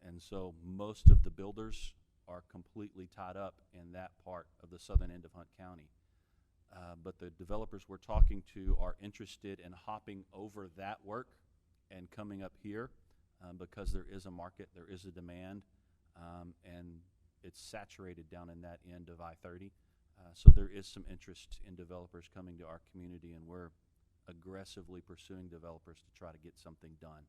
And so most of the builders are completely tied up in that part of the southern end of Hunt County. But the developers we're talking to are interested in hopping over that work and coming up here because there is a market, there is a demand, and it's saturated down in that end of I-30. So there is some interest in developers coming to our community, and we're aggressively pursuing developers to try to get something done.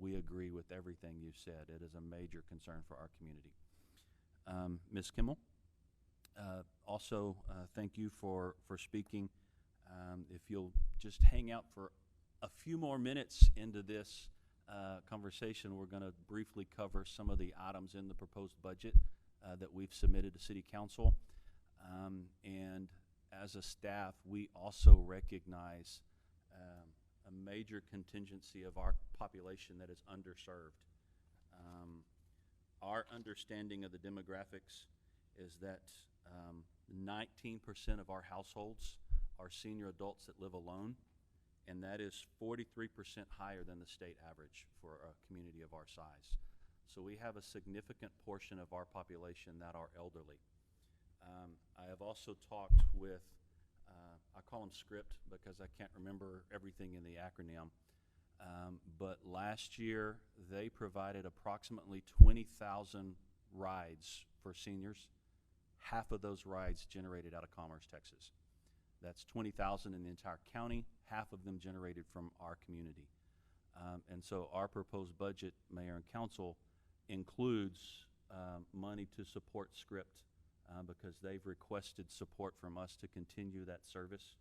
We agree with everything you said. It is a major concern for our community. Ms. Kimmel, also thank you for speaking. If you'll just hang out for a few more minutes into this conversation, we're going to briefly cover some of the items in the proposed budget that we've submitted to City Council. And as a staff, we also recognize a major contingency of our population that is underserved. Our understanding of the demographics is that 19% of our households are senior adults that live alone, and that is 43% higher than the state average for a community of our size. So we have a significant portion of our population that are elderly. I have also talked with, I call them script because I can't remember everything in the acronym, but last year they provided approximately 20,000 rides for seniors. Half of those rides generated out of Commerce, Texas. That's 20,000 in the entire county, half of them generated from our community. And so our proposed budget, Mayor and Council, includes money to support script because they've requested support from us to continue that service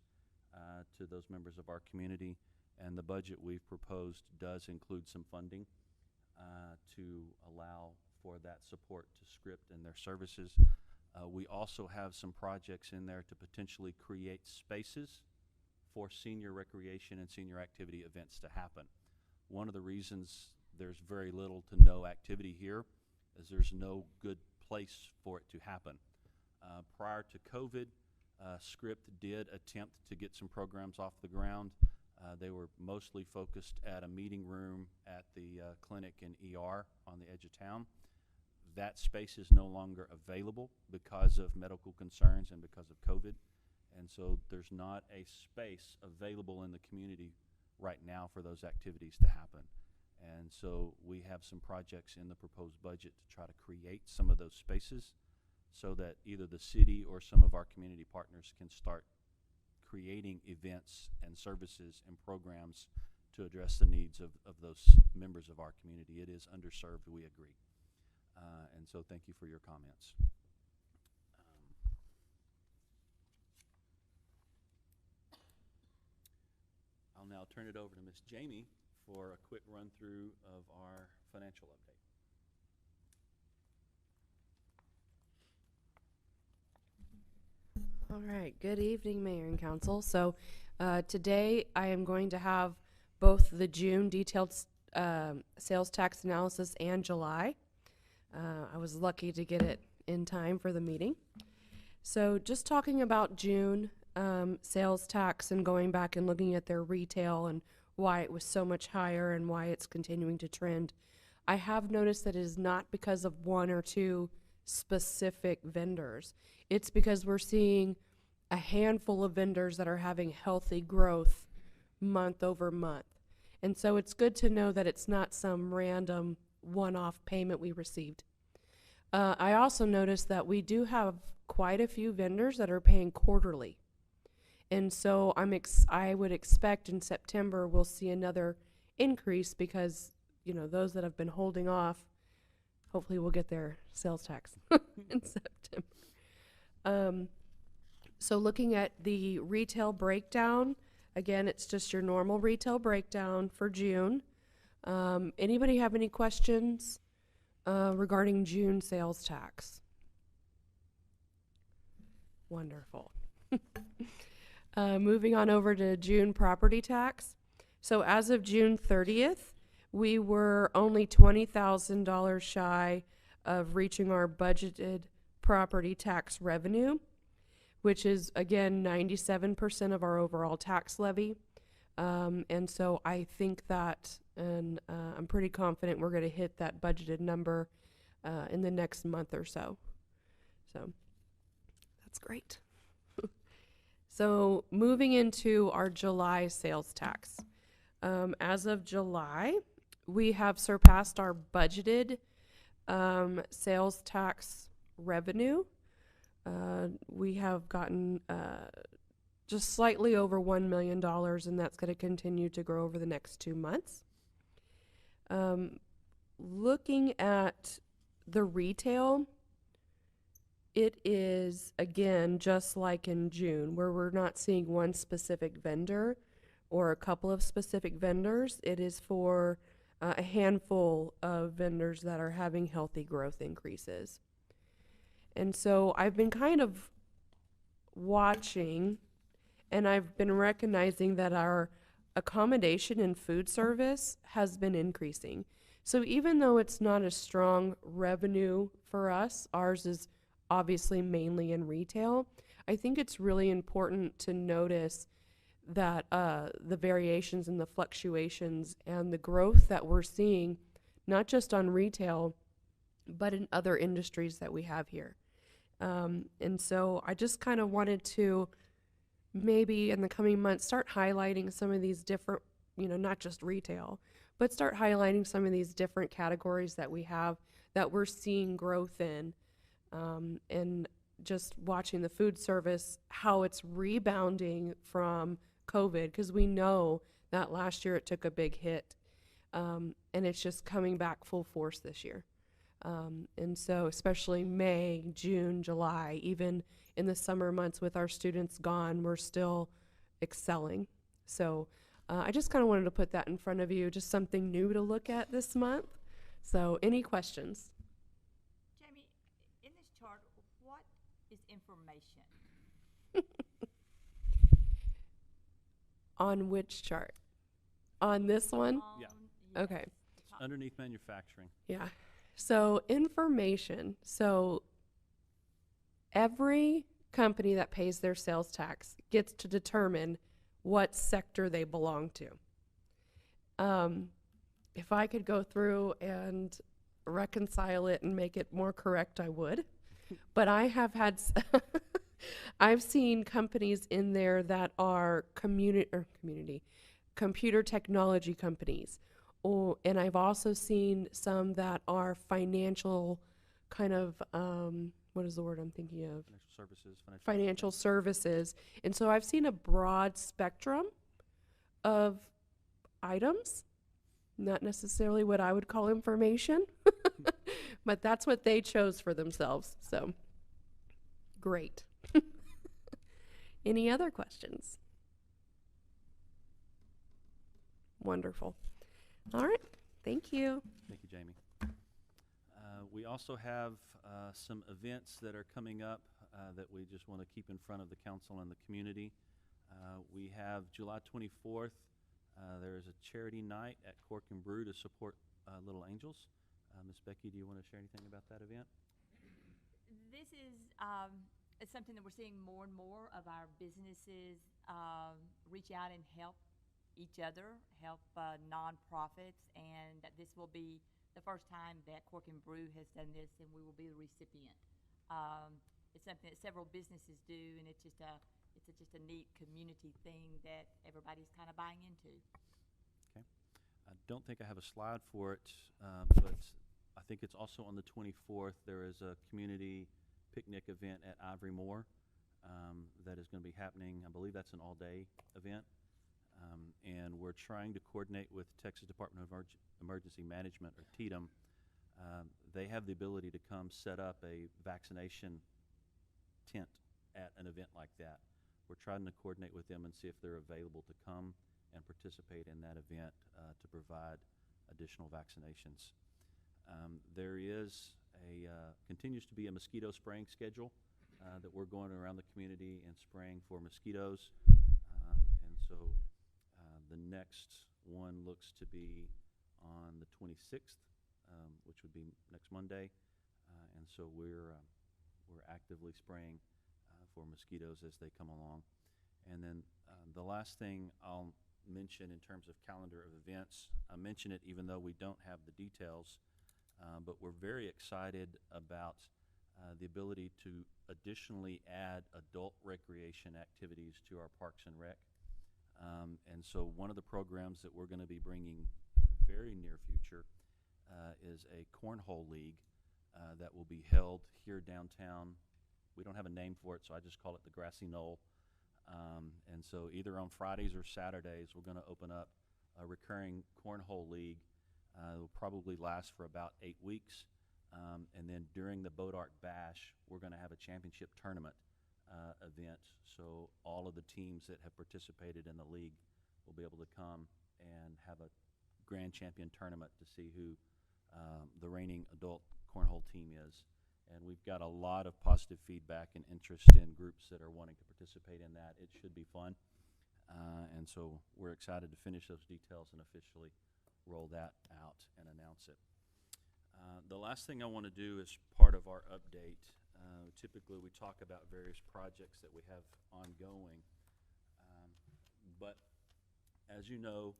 to those members of our community. And the budget we've proposed does include some funding to allow for that support to script and their services. We also have some projects in there to potentially create spaces for senior recreation and senior activity events to happen. One of the reasons there's very little to no activity here is there's no good place for it to happen. Prior to COVID, Script did attempt to get some programs off the ground. They were mostly focused at a meeting room at the clinic and ER on the edge of town. That space is no longer available because of medical concerns and because of COVID. And so there's not a space available in the community right now for those activities to happen. And so we have some projects in the proposed budget to try to create some of those spaces so that either the city or some of our community partners can start creating events and services and programs to address the needs of those members of our community. It is underserved, we agree. And so thank you for your comments. I'll now turn it over to Ms. Jamie for a quick run through of our financial update. All right, good evening, Mayor and Council. So today I am going to have both the June detailed sales tax analysis and July. I was lucky to get it in time for the meeting. So just talking about June sales tax and going back and looking at their retail and why it was so much higher and why it's continuing to trend. I have noticed that it is not because of one or two specific vendors. It's because we're seeing a handful of vendors that are having healthy growth month over month. And so it's good to know that it's not some random one-off payment we received. I also noticed that we do have quite a few vendors that are paying quarterly. And so I would expect in September we'll see another increase because, those that have been holding off, hopefully will get their sales tax in September. So looking at the retail breakdown, again, it's just your normal retail breakdown for June. Anybody have any questions regarding June sales tax? Wonderful. Moving on over to June property tax. So as of June 30th, we were only $20,000 shy of reaching our budgeted property tax revenue, which is, again, 97% of our overall tax levy. And so I think that, and I'm pretty confident we're going to hit that budgeted number in the next month or so. So that's great. So moving into our July sales tax. As of July, we have surpassed our budgeted sales tax revenue. We have gotten just slightly over $1 million, and that's going to continue to grow over the next 2 months. Looking at the retail, it is, again, just like in June, where we're not seeing one specific vendor or a couple of specific vendors. It is for a handful of vendors that are having healthy growth increases. And so I've been kind of watching, and I've been recognizing that our accommodation and food service has been increasing. So even though it's not a strong revenue for us, ours is obviously mainly in retail, I think it's really important to notice that the variations and the fluctuations and the growth that we're seeing, not just on retail, but in other industries that we have here. And so I just kind of wanted to maybe in the coming months start highlighting some of these different, not just retail, but start highlighting some of these different categories that we have that we're seeing growth in. And just watching the food service, how it's rebounding from COVID, because we know that last year it took a big hit, and it's just coming back full force this year. And so especially May, June, July, even in the summer months with our students gone, we're still excelling. So I just kind of wanted to put that in front of you, just something new to look at this month. So any questions? Jamie, in this chart, what is information? On which chart? On this one? Yeah. Yes. Okay. It's underneath manufacturing. Yeah. So information. So every company that pays their sales tax gets to determine what sector they belong to. If I could go through and reconcile it and make it more correct, I would. But I have had, I've seen companies in there that are computer technology companies. And I've also seen some that are financial kind of, what is the word I'm thinking of? Financial services. And so I've seen a broad spectrum of items, not necessarily what I would call information, but that's what they chose for themselves. So great. Any other questions? Wonderful. All right. Thank you. Thank you, Jamie. We also have some events that are coming up that we just want to keep in front of the council and the community. We have July 24th. There is a charity night at Cork and Brew to support Little Angels. Ms. Becky, do you want to share anything about that event? This is it's something that we're seeing more and more of our businesses reach out and help each other, help nonprofits, and that this will be the first time that Cork and Brew has done this, and we will be the recipient. It's something that several businesses do, and it's just a neat community thing that everybody's kind of buying into. Okay. don't think I have a slide for it, but I think it's also on the 24th. There is a community picnic event at Ivory Moore that is going to be happening. I believe that's an all-day event. And we're trying to coordinate with Texas Department of Emergency Management, or TDEM. They have the ability to come set up a vaccination tent at an event like that. We're trying to coordinate with them and see if they're available to come and participate in that event to provide additional vaccinations. There is continues to be a mosquito spraying schedule that we're going around the community and spraying for mosquitoes. And so the next one looks to be on the 26th, which would be next Monday. And so we're actively spraying for mosquitoes as they come along. And then the last thing I'll mention in terms of calendar of events, I mention it even though we don't have the details, but we're very excited about the ability to additionally add adult recreation activities to our Parks and Rec. And so one of the programs that we're going to be bringing very near future is a cornhole league that will be held here downtown. We don't have a name for it, so I just call it the Grassy Knoll. And so either on Fridays or Saturdays, we're going to open up a recurring cornhole league. It will probably last for about 8 weeks. And then during the Boat Art Bash, we're going to have a championship tournament event. So all of the teams that have participated in the league will be able to come and have a grand champion tournament to see who the reigning adult cornhole team is. And we've got a lot of positive feedback and interest in groups that are wanting to participate in that. It should be fun. And so we're excited to finish those details and officially roll that out and announce it. The last thing I want to do is part of our update. Typically we talk about various projects that we have ongoing. But as you know,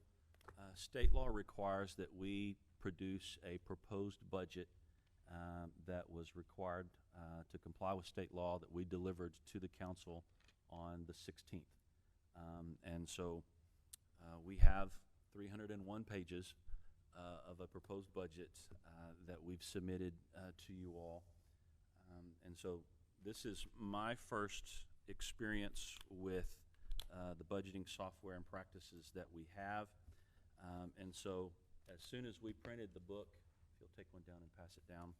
state law requires that we produce a proposed budget that was required to comply with state law that we delivered to the council on the 16th. And so we have 301 pages of a proposed budget that we've submitted to you all. And so this is my first experience with the budgeting software and practices that we have. And so as soon as we printed the book, if you'll take one down and pass it down,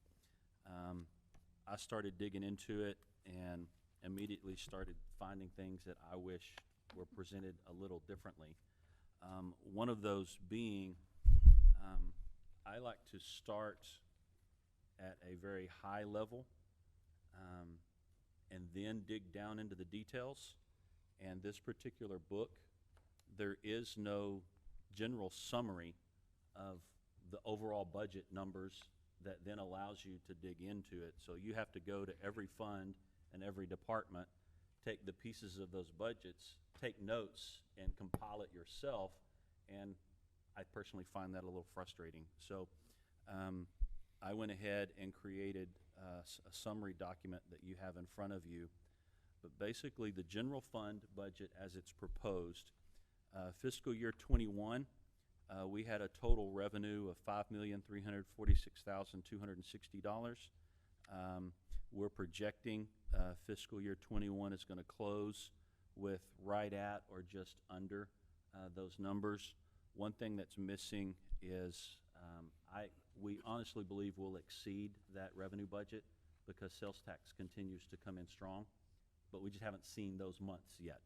I started digging into it and immediately started finding things that I wish were presented a little differently. One of those being, I like to start at a very high level and then dig down into the details. And this particular book, there is no general summary of the overall budget numbers that then allows you to dig into it. So you have to go to every fund and every department, take the pieces of those budgets, take notes, and compile it yourself. And I personally find that a little frustrating. So I went ahead and created a summary document that you have in front of you. But basically the general fund budget as it's proposed, fiscal year 21, we had a total revenue of $5,346,260. We're projecting fiscal year 21 is going to close with right at or just under those numbers. One thing that's missing is we honestly believe we'll exceed that revenue budget because sales tax continues to come in strong, but we just haven't seen those months yet.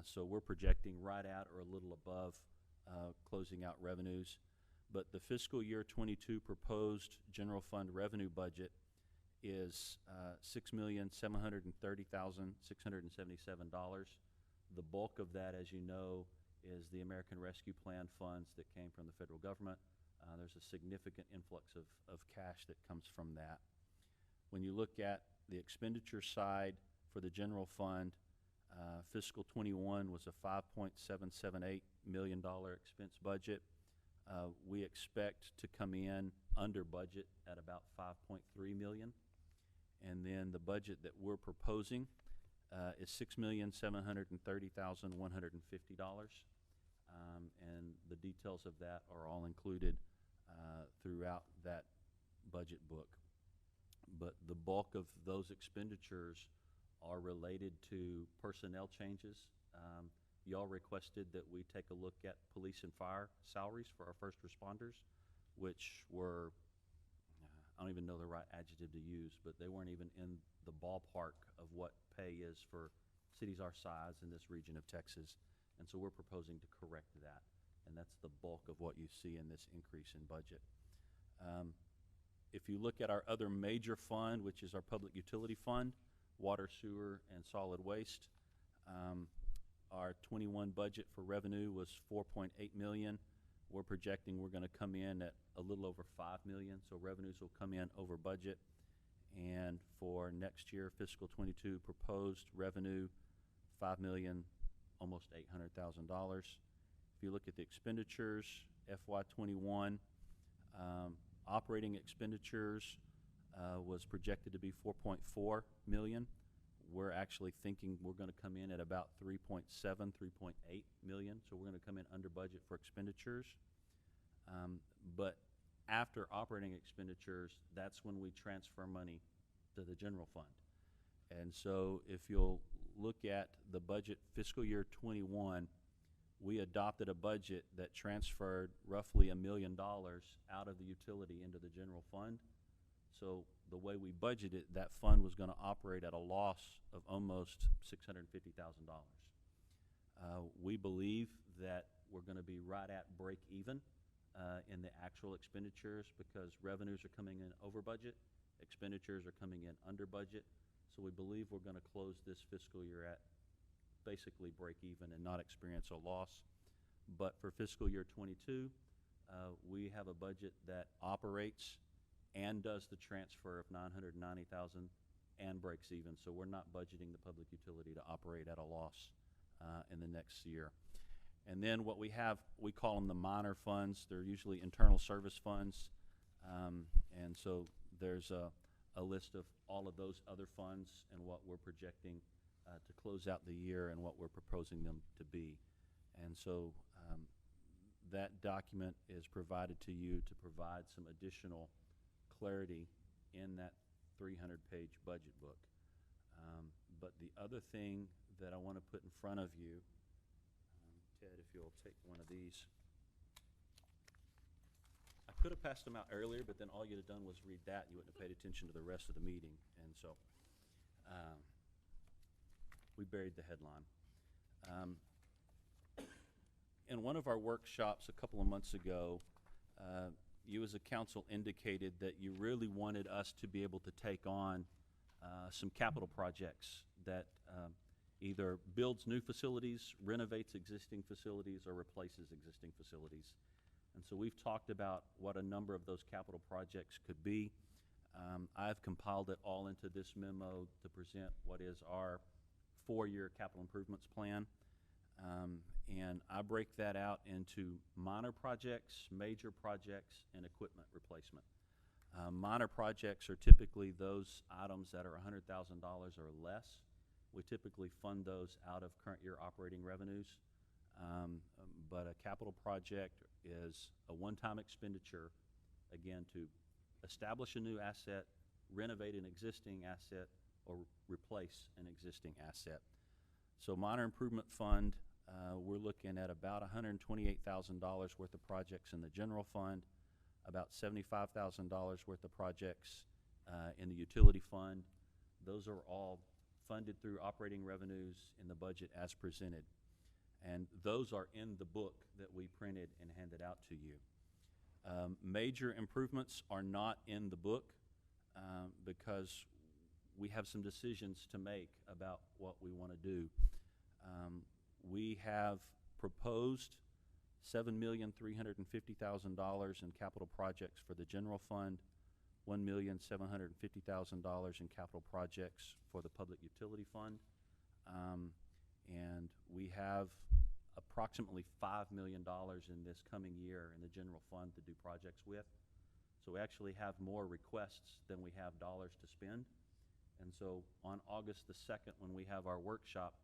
So we're projecting right at or a little above closing out revenues. But the fiscal year 22 proposed general fund revenue budget is $6,730,677. The bulk of that, as you know, is the American Rescue Plan funds that came from the federal government. There's a significant influx of cash that comes from that. When you look at the expenditure side for the general fund, fiscal 21 was a $5.778 million expense budget. We expect to come in under budget at about $5.3 million. And then the budget that we're proposing is $6,730,150. and the details of that are all included throughout that budget book. But the bulk of those expenditures are related to personnel changes. Y'all requested that we take a look at police and fire salaries for our first responders, which were, I don't even know the right adjective to use, but they weren't even in the ballpark of what pay is for cities our size in this region of Texas. And so we're proposing to correct that. And that's the bulk of what you see in this increase in budget. If you look at our other major fund, which is our public utility fund, water, sewer, and solid waste, our 21 budget for revenue was $4.8 million. We're projecting we're going to come in at a little over $5 million, so revenues will come in over budget. And for next year, fiscal 22, proposed revenue, $5 million, almost $800,000. If you look at the expenditures, FY21, operating expenditures was projected to be $4.4 million. We're actually thinking we're going to come in at about $3.7, $3.8 million, so we're going to come in under budget for expenditures. But after operating expenditures, that's when we transfer money to the general fund. And so if you'll look at the budget fiscal year 21, we adopted a budget that transferred roughly $1 million out of the utility into the general fund. So the way we budgeted, that fund was going to operate at a loss of almost $650,000. We believe that we're going to be right at break even in the actual expenditures because revenues are coming in over budget, expenditures are coming in under budget. So we believe we're going to close this fiscal year at basically break even and not experience a loss. But for fiscal year 22, we have a budget that operates and does the transfer of $990,000 and breaks even. So we're not budgeting the public utility to operate at a loss in the next year. And then what we have, we call them the minor funds. They're usually internal service funds. And so there's a list of all of those other funds and what we're projecting to close out the year and what we're proposing them to be. And so that document is provided to you to provide some additional clarity in that 300-page budget book. But the other thing that I want to put in front of you, Ted, if you'll take one of these. I could have passed them out earlier, but then all you'd have done was read that. You wouldn't have paid attention to the rest of the meeting. And so we buried the headline. In one of our workshops a couple of months ago, you as a council indicated that you really wanted us to be able to take on some capital projects that either builds new facilities, renovates existing facilities, or replaces existing facilities. And so we've talked about what a number of those capital projects could be. I've compiled it all into this memo to present what is our 4-year capital improvements plan. And I break that out into minor projects, major projects, and equipment replacement. Minor projects are typically those items that are $100,000 or less. We typically fund those out of current year operating revenues. But a capital project is a one-time expenditure, again, to establish a new asset, renovate an existing asset, or replace an existing asset. So minor improvement fund, we're looking at about $128,000 worth of projects in the general fund, about $75,000 worth of projects in the utility fund. Those are all funded through operating revenues in the budget as presented. And those are in the book that we printed and handed out to you. Major improvements are not in the book because we have some decisions to make about what we want to do. We have proposed $7,350,000 in capital projects for the general fund, $1,750,000 in capital projects for the public utility fund, and we have approximately $5 million in this coming year in the general fund to do projects with. So we actually have more requests than we have dollars to spend. And so on August the 2nd, when we have our workshop,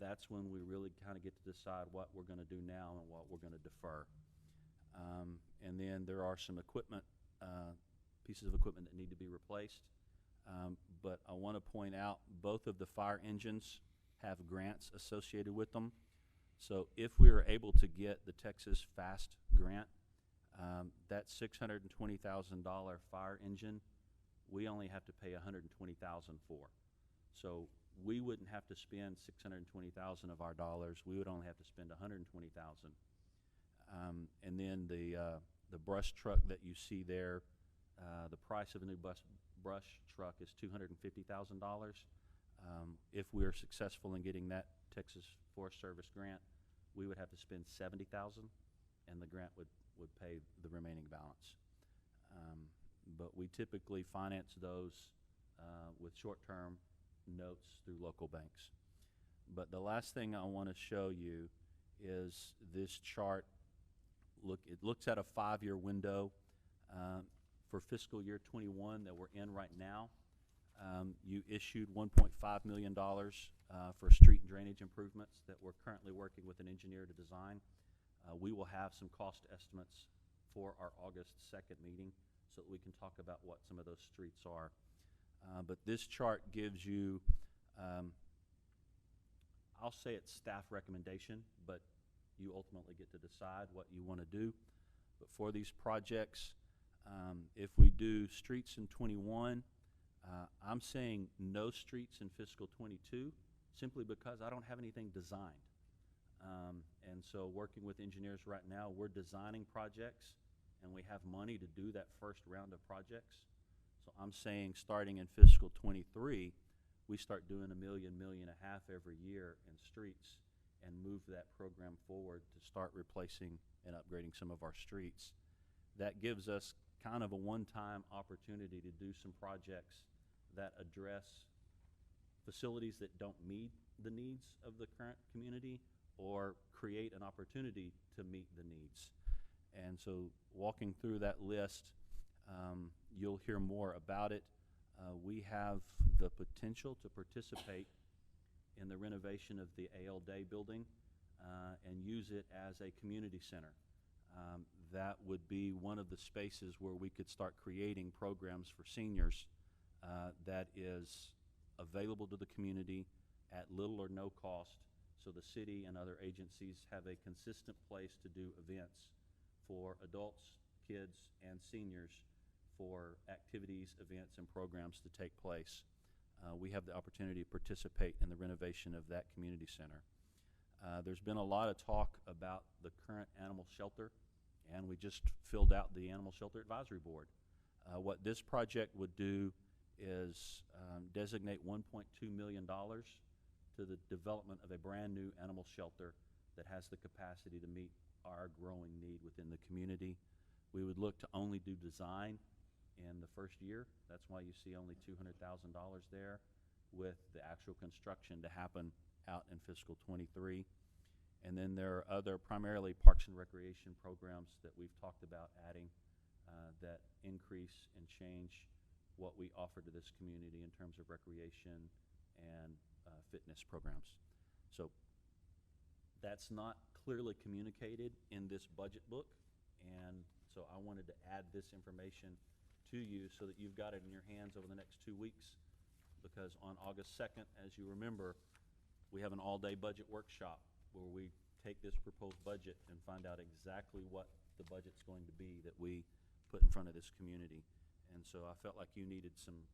that's when we really kind of get to decide what we're going to do now and what we're going to defer. And then there are some equipment, pieces of equipment that need to be replaced. But I want to point out both of the fire engines have grants associated with them. So if we are able to get the Texas FAST grant, that $620,000 fire engine, we only have to pay $120,000 for. So we wouldn't have to spend $620,000 of our dollars. We would only have to spend $120,000. And then the brush truck that you see there, the price of a new brush truck is $250,000. If we are successful in getting that Texas Forest Service grant, we would have to spend $70,000, and the grant would pay the remaining balance. But we typically finance those with short-term notes through local banks. But the last thing I want to show you is this chart. It looks at a 5-year window for fiscal year 21 that we're in right now. You issued $1.5 million for street and drainage improvements that we're currently working with an engineer to design. We will have some cost estimates for our August 2nd meeting so that we can talk about what some of those streets are. But this chart gives you, I'll say it's staff recommendation, but you ultimately get to decide what you want to do. But for these projects, if we do streets in 21, I'm saying no streets in fiscal 22 simply because I don't have anything designed. And so working with engineers right now, we're designing projects and we have money to do that first round of projects. So I'm saying starting in fiscal 23, we start doing $1 million, $1.5 million every year in streets and move that program forward to start replacing and upgrading some of our streets. That gives us kind of a one-time opportunity to do some projects that address facilities that don't meet the needs of the current community or create an opportunity to meet the needs. And so walking through that list, you'll hear more about it. We have the potential to participate in the renovation of the A.L. Day building and use it as a community center. That would be one of the spaces where we could start creating programs for seniors that is available to the community at little or no cost, so the city and other agencies have a consistent place to do events for adults, kids, and seniors for activities, events, and programs to take place. We have the opportunity to participate in the renovation of that community center. There's been a lot of talk about the current animal shelter, and we just filled out the Animal Shelter Advisory Board. What this project would do is designate $1.2 million to the development of a brand new animal shelter that has the capacity to meet our growing need within the community. We would look to only do design in the first year. That's why you see only $200,000 there, with the actual construction to happen out in fiscal 23. And then there are other primarily parks and recreation programs that we've talked about adding that increase and change what we offer to this community in terms of recreation and fitness programs. So that's not clearly communicated in this budget book, and so I wanted to add this information to you so that you've got it in your hands over the next 2 weeks, because on August 2nd, as you remember, we have an all-day budget workshop where we take this proposed budget and find out exactly what the budget's going to be that we put in front of this community. And so I felt like you needed some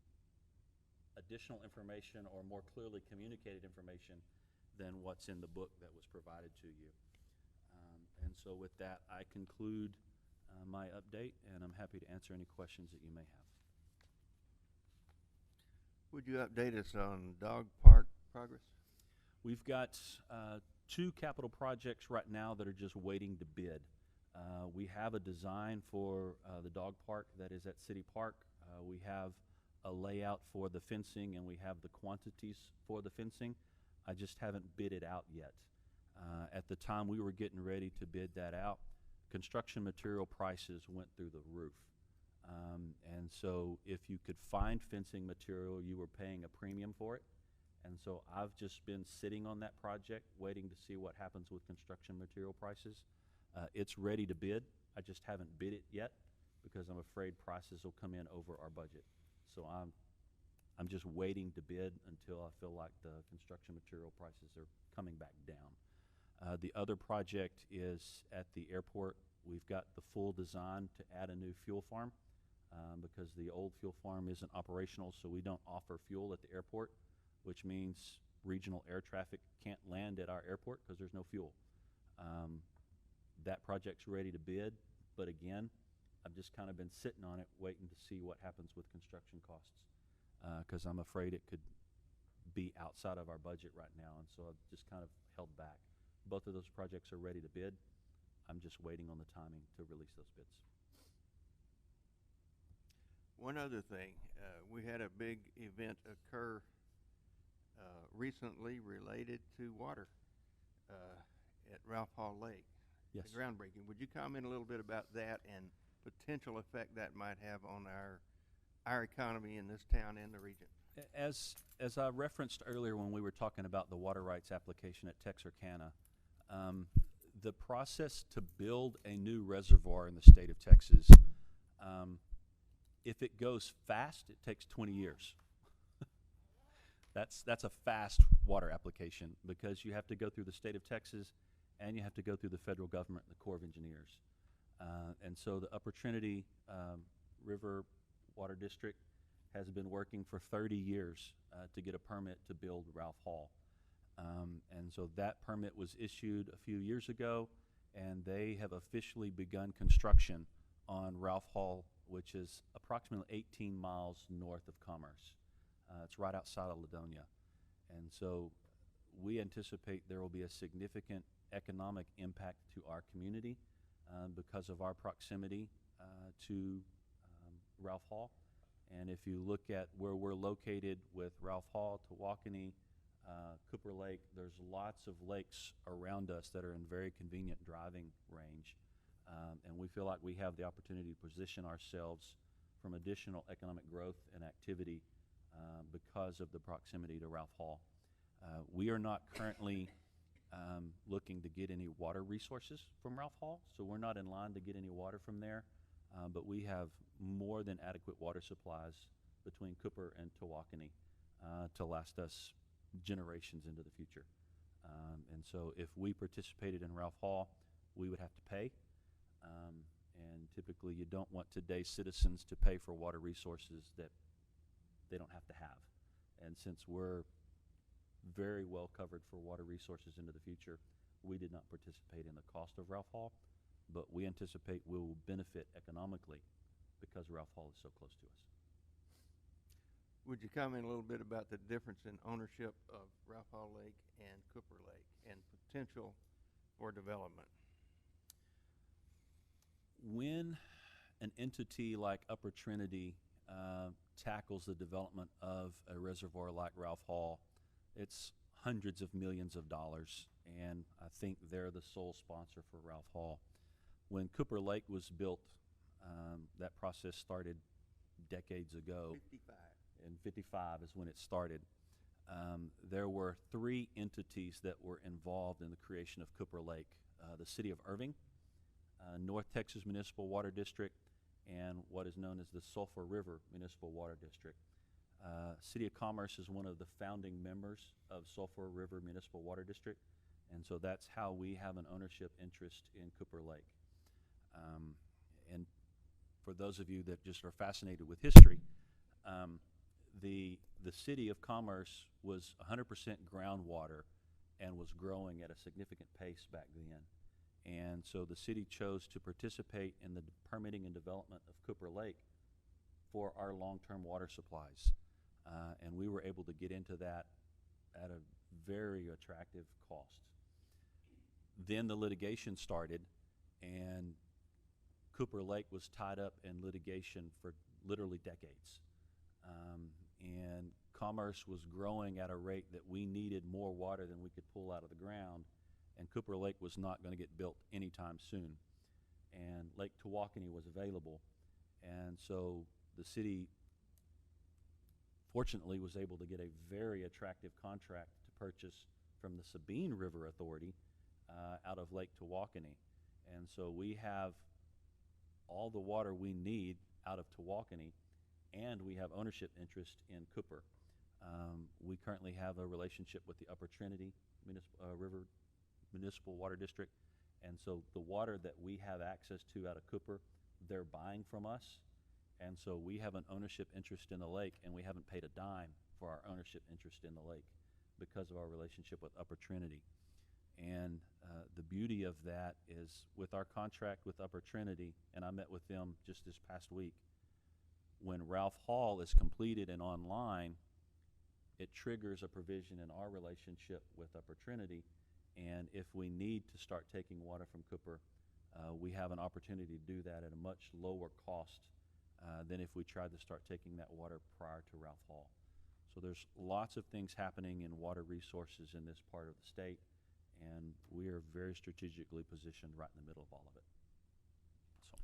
additional information or more clearly communicated information than what's in the book that was provided to you. And so with that, I conclude my update, and I'm happy to answer any questions that you may have. Would you update us on dog park progress? We've got 2 capital projects right now that are just waiting to bid. We have a design for the dog park that is at City Park. We have a layout for the fencing, and we have the quantities for the fencing. I just haven't bid it out yet. At the time we were getting ready to bid that out, construction material prices went through the roof. And so if you could find fencing material, you were paying a premium for it. And so I've just been sitting on that project, waiting to see what happens with construction material prices. It's ready to bid. I just haven't bid it yet because I'm afraid prices will come in over our budget. So I'm just waiting to bid until I feel like the construction material prices are coming back down. The other project is at the airport. We've got the full design to add a new fuel farm because the old fuel farm isn't operational, so we don't offer fuel at the airport, which means regional air traffic can't land at our airport because there's no fuel. That project's ready to bid, but again, I've just kind of been sitting on it, waiting to see what happens with construction costs because I'm afraid it could be outside of our budget right now, and so I've just kind of held back. Both of those projects are ready to bid. I'm just waiting on the timing to release those bids. One other thing, we had a big event occur recently related to water at Ralph Hall Lake. Yes. The groundbreaking. Would you comment a little bit about that and potential effect that might have on our economy in this town and the region? As I referenced earlier when we were talking about the water rights application at Texarkana, the process to build a new reservoir in the state of Texas, if it goes fast, it takes 20 years. That's a fast water application because you have to go through the state of Texas and you have to go through the federal government and the Corps of Engineers. And so the Upper Trinity River Water District has been working for 30 years to get a permit to build Ralph Hall. And so that permit was issued a few years ago, and they have officially begun construction on Ralph Hall, which is approximately 18 miles north of Commerce. It's right outside of Ladonia. And so we anticipate there will be a significant economic impact to our community because of our proximity to Ralph Hall. And if you look at where we're located with Ralph Hall, Tawakoni, Cooper Lake, there's lots of lakes around us that are in very convenient driving range. And we feel like we have the opportunity to position ourselves from additional economic growth and activity because of the proximity to Ralph Hall. We are not currently looking to get any water resources from Ralph Hall, so we're not in line to get any water from there, but we have more than adequate water supplies between Cooper and Tawakoni to last us generations into the future. And so if we participated in Ralph Hall, we would have to pay. And typically you don't want today's citizens to pay for water resources that they don't have to have. And since we're very well covered for water resources into the future, we did not participate in the cost of Ralph Hall, but we anticipate we will benefit economically because Ralph Hall is so close to us. Would you comment a little bit about the difference in ownership of Ralph Hall Lake and Cooper Lake and potential for development? When an entity like Upper Trinity tackles the development of a reservoir like Ralph Hall, it's hundreds of millions of dollars, and I think they're the sole sponsor for Ralph Hall. When Cooper Lake was built, that process started decades ago. 55. In 55 is when it started. There were 3 entities that were involved in the creation of Cooper Lake. The City of Irving, North Texas Municipal Water District, and what is known as the Sulphur River Municipal Water District. City of Commerce is one of the founding members of Sulphur River Municipal Water District, and so that's how we have an ownership interest in Cooper Lake. And for those of you that just are fascinated with history, the City of Commerce was 100% groundwater and was growing at a significant pace back then. And so the city chose to participate in the permitting and development of Cooper Lake for our long-term water supplies. And we were able to get into that at a very attractive cost. Then the litigation started, and Cooper Lake was tied up in litigation for literally decades. And Commerce was growing at a rate that we needed more water than we could pull out of the ground, and Cooper Lake was not going to get built anytime soon. And Lake Tawakoni was available, and so the city fortunately was able to get a very attractive contract to purchase from the Sabine River Authority out of Lake Tawakoni. And so we have all the water we need out of Tawakoni, and we have ownership interest in Cooper. We currently have a relationship with the Upper Trinity River Municipal Water District, and so the water that we have access to out of Cooper, they're buying from us, and so we have an ownership interest in the lake, and we haven't paid a dime for our ownership interest in the lake because of our relationship with Upper Trinity. And the beauty of that is with our contract with Upper Trinity, and I met with them just this past week, when Ralph Hall is completed and online, it triggers a provision in our relationship with Upper Trinity, and if we need to start taking water from Cooper, we have an opportunity to do that at a much lower cost than if we tried to start taking that water prior to Ralph Hall. So there's lots of things happening in water resources in this part of the state, and we are very strategically positioned right in the middle of all of it. So.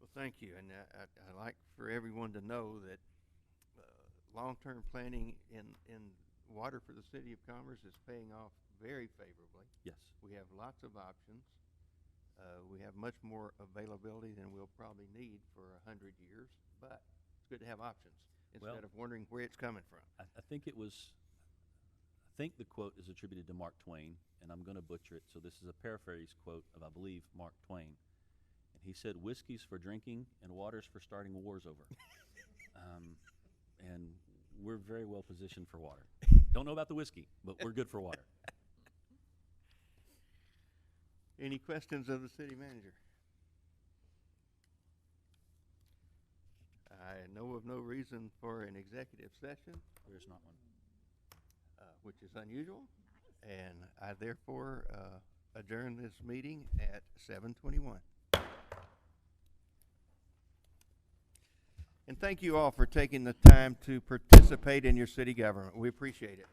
Well, thank you, and I like for everyone to know that long-term planning in water for the city of Commerce is paying off very favorably. Yes. We have lots of options. We have much more availability than we'll probably need for 100 years, but it's good to have options instead of wondering where it's coming from. I think it was, I think the quote is attributed to Mark Twain, and I'm going to butcher it, so this is a paraphrase quote of, I believe, Mark Twain. And he said, "Whiskey's for drinking and water's for starting wars over." And we're very well positioned for water. Don't know about the whiskey, but we're good for water. Any questions of the city manager? I know of no reason for an executive session. There's not one. Which is unusual, and I therefore adjourn this meeting at 7:21. And thank you all for taking the time to participate in your city government. We appreciate it.